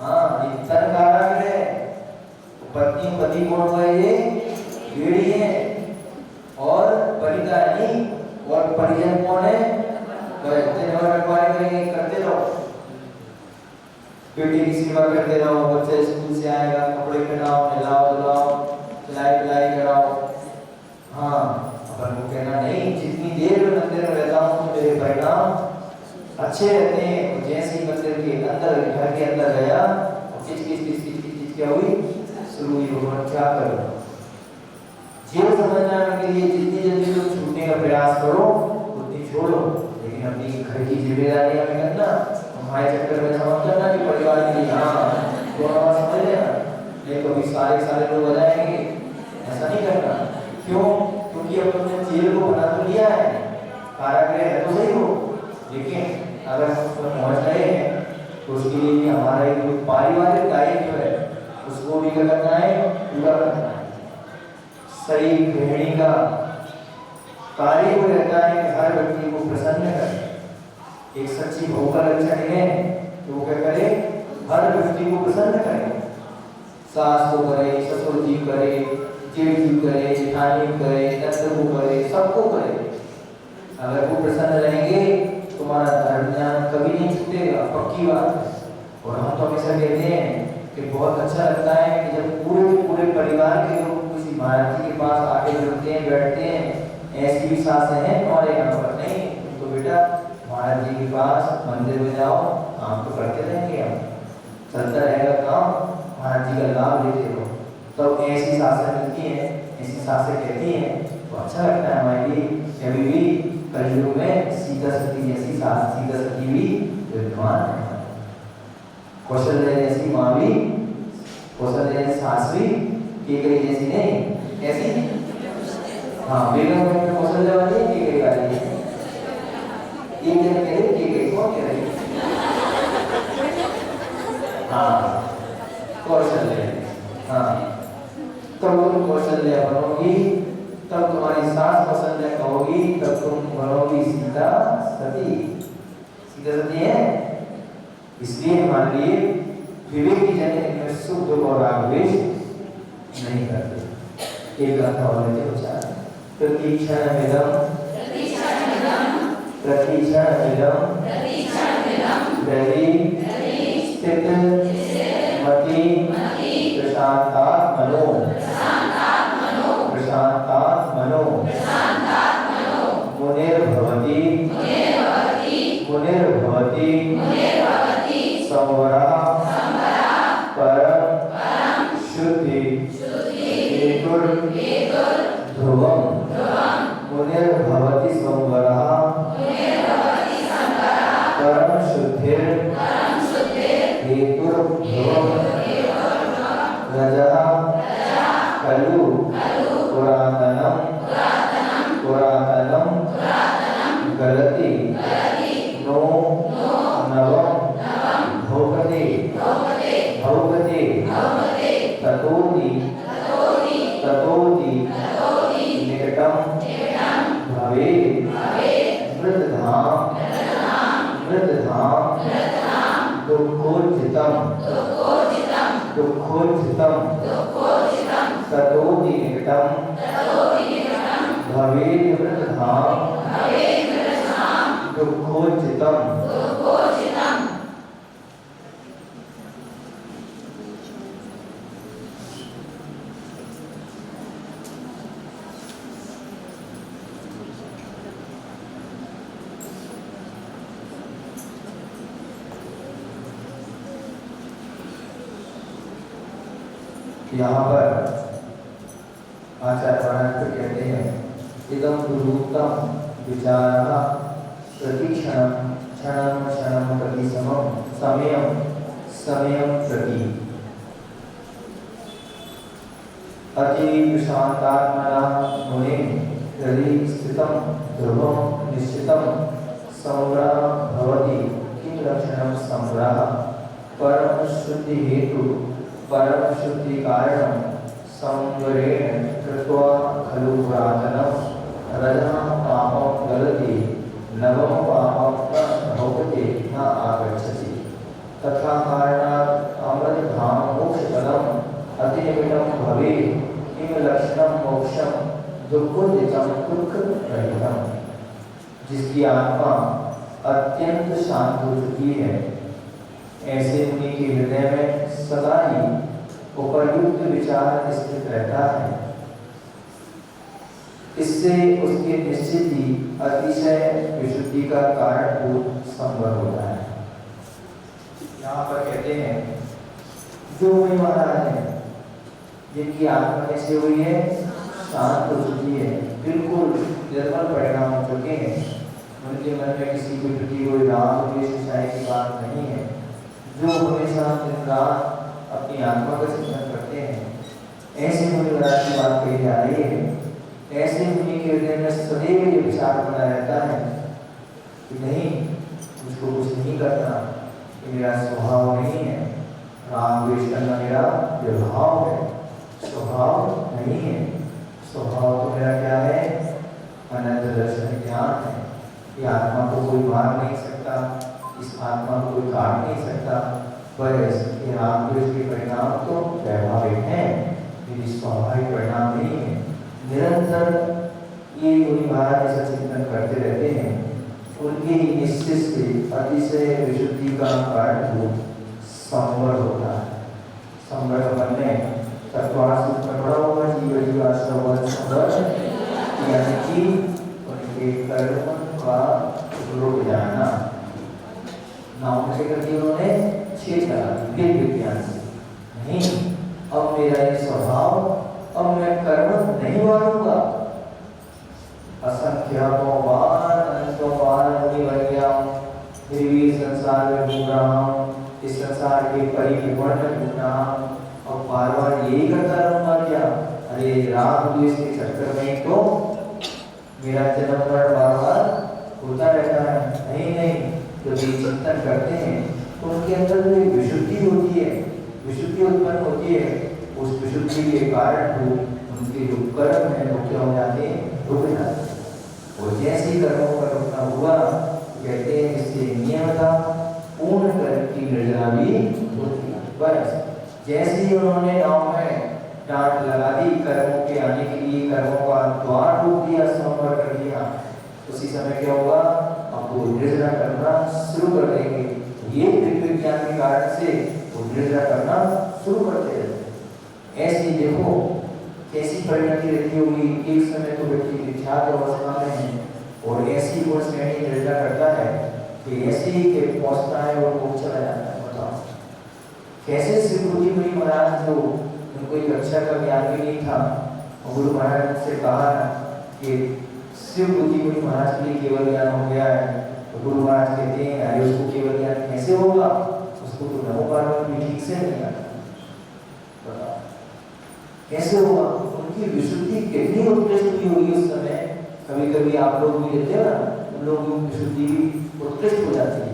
S1: हाँ, ये तन का राग है। पत्नी पति कौन हुआ? ये बेड़ी है। और परिता नहीं, और परिजन कौन है? रखवारे करेंगे, करते रहो, बेटी की सेवा करते रहो, बच्चे स्कूल से आएगा कपड़े पहनाओ, नहलाओ धुलाओ, खिलाई पिलाई कराओ। हाँ, अपन को कहना नहीं, जितनी देर में मंदिर में रहता हूँ तो मेरे परिणाम अच्छे रहते हैं। जैसे ही मंदिर के अंदर, घर के अंदर गया, किच क्या हुई? शुरू हुई। भगवान क्या करो? जेल समझने के लिए जितनी जल्दी तुम छूटने का प्रयास करो उतनी छोड़ो, लेकिन अपनी घर की जिम्मेदारी हमें करना, हमारे चक्कर में समझ करना कि परिवार के लिए हाँ दोनों समझ लेना, नहीं तो भी सारे लोग हो जाएंगे। ऐसा नहीं करना। क्यों? क्योंकि अपने जेल को बना तो लिया है, कारागृह है तो सही हो, लेकिन अगर हम उसमें पहुंच रहे हैं तो उसके लिए भी हमारा एक पारिवारिक दायित्व है, उसको भी क्या करना है? पूरा करना है। सही गृहिणी का कार्य वो रहता है कि हर व्यक्ति को प्रसन्न करे। एक सच्ची बहू का लक्षण है कि वो क्या करे, हर व्यक्ति को प्रसन्न करे। सास को करे, ससुर जी करे, जेठ जी करे, जेठानी करे, नंद को करे, सबको करे। अगर वो प्रसन्न रहेंगे तुम्हारा धर्म ज्ञान कभी नहीं छूटेगा, पक्की बात है। और हम तो हमेशा कहते हैं कि बहुत अच्छा लगता है कि जब पूरे परिवार के लोग किसी महाराज जी के पास आके जुड़ते हैं, बैठते हैं। ऐसी भी सासें हैं हमारे यहाँ पर, नहीं तो बेटा महाराज जी के पास मंदिर में जाओ, काम तो करते रहेंगे, हम चलता रहेगा काम, महाराज जी का लाभ लेते रहो। तो ऐसी सासें मिलती हैं, ऐसी सासें कहती हैं तो अच्छा लगता है हमारे लिए। कभी भी कलयुग में सीता सती जैसी सास, सीता सती भी विद्वान है, कौशल्या जैसी माँ भी, कौशल्या जैसी सास भी, केकई जैसी नहीं, कैसी? हाँ, बेगम में कौशल्या वाली है, केकई वाली है। एक जन कह रही केकई, कौन कह रही? हाँ, कौशल्या। हाँ, तब तुम कौशल्या बनोगी, तब तुम्हारी सास कौशल्या कहोगी, तब तुम बनोगी सीता सती। सीता सती है, इसलिए हमारे लिए विवेकी जन इनमें सुख दुख और आवेश नहीं करते। एक गाथा और लेते उच्चार, प्रतीक्षणमिदं रवि स्थित मति प्रशांतात्मनो मुनिर्भवति संवरः परम शुद्धि ध्रुवम्। मुनिर्भवति संवरः परम शुद्धिर् हेतुर्ध्रुवम्। रजः खलु पुरातनम् गलति नो नवम् भोगते ततोति निकटं भवेत्। मृतधाम दुःखोज्झितं ततोति निकटं भवेत्। मृतधाम दुःखोज्झितं। यहाँ पर आचार्य महाराज कहते हैं, इदं गुरुत्तम विचारः प्रतिक्षणं क्षणं प्रति समयं प्रति अति प्रशांतात्मना मुनिः हृदि स्थितं ध्रुवं निश्चितं संवरः भवति। किं लक्षणं संवरः? परम शुद्धि हेतु परम शुद्धि कारणं संवरेण कृत्वा खलु पुरातनं रजः पापं गलति नवं पापं न भोगते न आगच्छति। तथा कारणात् अमृतधाम मोक्षपदम् अतिनिकटं भवेत्। किं लक्षणं मोक्षं दुःखोज्झितं दुःखरहितं। जिसकी आत्मा अत्यंत शांत हो चुकी है, ऐसे मुनि के हृदय में सदा ही उपयुक्त विचार स्थित रहता है। इससे उसके निश्चित ही अतिशय विशुद्धि का कारणभूत संभव होता है। यहाँ पर कहते हैं जो मुनि महाराज है जिनकी आत्मा कैसे हुई है, शांत हो चुकी है, बिल्कुल निर्मल परिणाम हो चुके हैं, उनके मन में किसी के प्रति कोई राग द्वेष की बात नहीं है, जो हमेशा दिन रात अपनी आत्मा का चिंतन करते हैं, ऐसे मुनि महाराज की बात कही जा रही है। ऐसे मुनि के हृदय में सदैव ये विचार बना रहता है कि नहीं, मुझको कुछ नहीं करना, ये मेरा स्वभाव नहीं है, राग द्वेष करना मेरा व्यवहार है, स्वभाव नहीं है। स्वभाव तो मेरा क्या है? अनंत दर्शन ज्ञान है। ये आत्मा को कोई मार नहीं सकता, इस आत्मा को कोई काट नहीं सकता, पर ये राग द्वेष के परिणाम तो व्यवहारिक हैं, ये स्वाभाविक परिणाम नहीं है। निरंतर ये मुनि महाराज ऐसा चिंतन करते रहते हैं, उनके निश्चित से अतिशय विशुद्धि का कारण संवर होता है। संवर बनने तत्वार्थ में बड़ा होगा जीव जीवाश्रम संवर, यानी कि उनके कर्म का रुक जाना। नाम से करके उन्होंने छेड़ा विज्ञान से, नहीं अब मेरा ये स्वभाव, अब मैं कर्म नहीं मारूंगा। असंख्याकों बार अनंतों बार मुनि बन गया हूँ, फिर भी संसार में घूम रहा हूँ, इस संसार के परिपूर्ण में घूम रहा हूँ, और बार बार यही करता रहूंगा क्या? अरे राग द्वेष के चक्कर में तो मेरा जन्म मरण बार बार होता रहता है। नहीं नहीं, जब ये चिंतन करते हैं तो उनके अंदर जो एक विशुद्धि होती है, विशुद्धि उत्पन्न होती है, उस विशुद्धि के कारण वो उनके जो कर्म है वो क्या हो जाते हैं? रुक जाते हैं। और जैसे कर्मों का रुकना हुआ, कहते हैं इससे नियम था पूर्ण कर्म की निर्जरा भी होती है। बस जैसे ही उन्होंने गाँव में डांट लगा दी, कर्मों के आने के लिए कर्मों का द्वार रोक दिया, संवर कर दिया, उसी समय क्या होगा? अब वो निर्जरा करना शुरू कर देंगे। ये विज्ञान के कारण से वो निर्जरा करना शुरू करते रहते। ऐसी देखो कैसी परिणति रहती होगी। एक समय तो व्यक्ति विख्यात अवस्था में है और ऐसी वो श्रेणी निर्जरा करता है कि ऐसे ही के पहुंचता है और वो चला जाता है। बताओ कैसे श्री मुनि महाराज जो उनको एक कक्षा का ज्ञान भी नहीं था, और गुरु महाराज से कहा कि शिव बुद्धि मुनि महाराज के लिए केवल ज्ञान हो गया है, तो गुरु महाराज कहते हैं अरे उसको केवल ज्ञान कैसे होगा? उसको तो नमो पार्वती भी ठीक से नहीं आता। बताओ कैसे होगा? उनकी विशुद्धि कितनी उत्कृष्ट भी होगी उस समय। कभी कभी आप लोग भी कहते हो ना, उन लोगों की विशुद्धि भी उत्कृष्ट हो जाती है।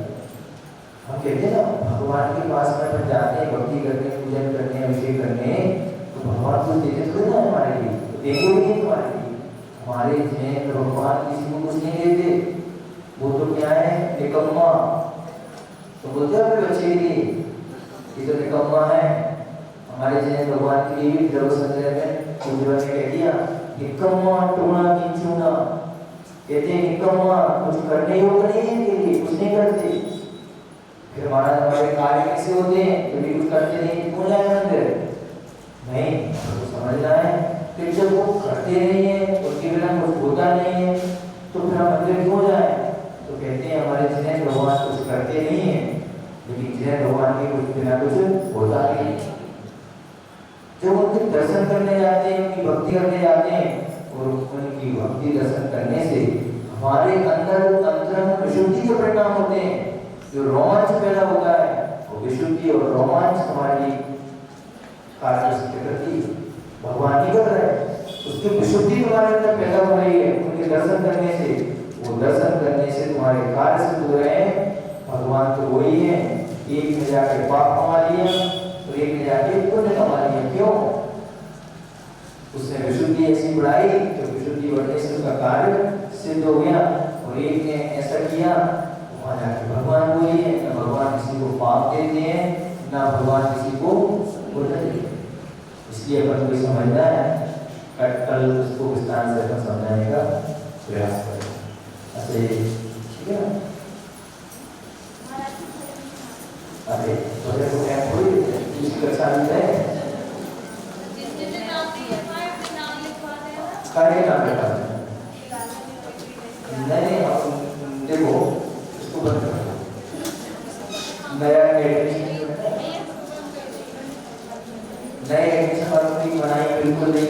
S1: हम कहते हैं ना भगवान के पास में अपन जाते हैं भक्ति करने, पूजन करने, अभिषेक करने, तो भगवान को देते थोड़ी ना हमारे लिए, देंगे नहीं तुम्हारे लिए। हमारे जैन भगवान किसी को कुछ नहीं देते, वो तो क्या है? निकम्मा। तो बोलते हैं अपने बच्चे के लिए ये तो निकम्मा है। हमारे जैन भगवान के लिए भी जरूर संजय में पूजन ने कह दिया निकम्मा टूना किंचुना, कहते हैं निकम्मा कुछ करने योग्य नहीं है, के लिए कुछ नहीं करते। फिर महाराज हमारे कार्य कैसे होते हैं? यदि कुछ करते नहीं क्यों जाए मंदिर? नहीं, तो समझना है कि जब वो करते नहीं है, उसके बिना कुछ होता नहीं है, तो फिर हम मंदिर क्यों जाए? तो कहते हैं हमारे जैन भगवान कुछ करते नहीं है, लेकिन जैन भगवान के कुछ बिना कुछ होता नहीं है। जब उनके दर्शन करने जाते हैं, उनकी भक्ति करने जाते हैं, और उनकी भक्ति दर्शन करने से हमारे अंदर तंत्र में विशुद्धि के परिणाम होते हैं। जो रोमांच पैदा होता है वो विशुद्धि और रोमांच हमारी कार्य सिद्ध करती है। भगवान नहीं कर रहे हैं, उसकी विशुद्धि तुम्हारे अंदर पैदा हो रही है उनके दर्शन करने से। वो दर्शन करने से तुम्हारे कार्य सिद्ध हो रहे हैं। भगवान तो वही है, एक में जाके पाप कमा लिया और एक में जाके पुण्य कमा लिया। क्यों? उसने विशुद्धि ऐसी बढ़ाई तो विशुद्धि बढ़ने से उसका कार्य सिद्ध हो गया, और एक ने ऐसा किया वहां जाके भगवान वही है। ना भगवान किसी को पाप देते हैं, ना भगवान किसी को पुण्य देते हैं। इसलिए अपन को समझना है, कल उसको विस्तार से अपन समझाने का प्रयास करें। ऐसे ठीक है? अरे तो को क्या थोड़ी इसकी कक्षा में है कार्य ना करता नहीं। आप देखो इसको बंद कर दो, नया एडमिशन बनाई बिल्कुल नहीं।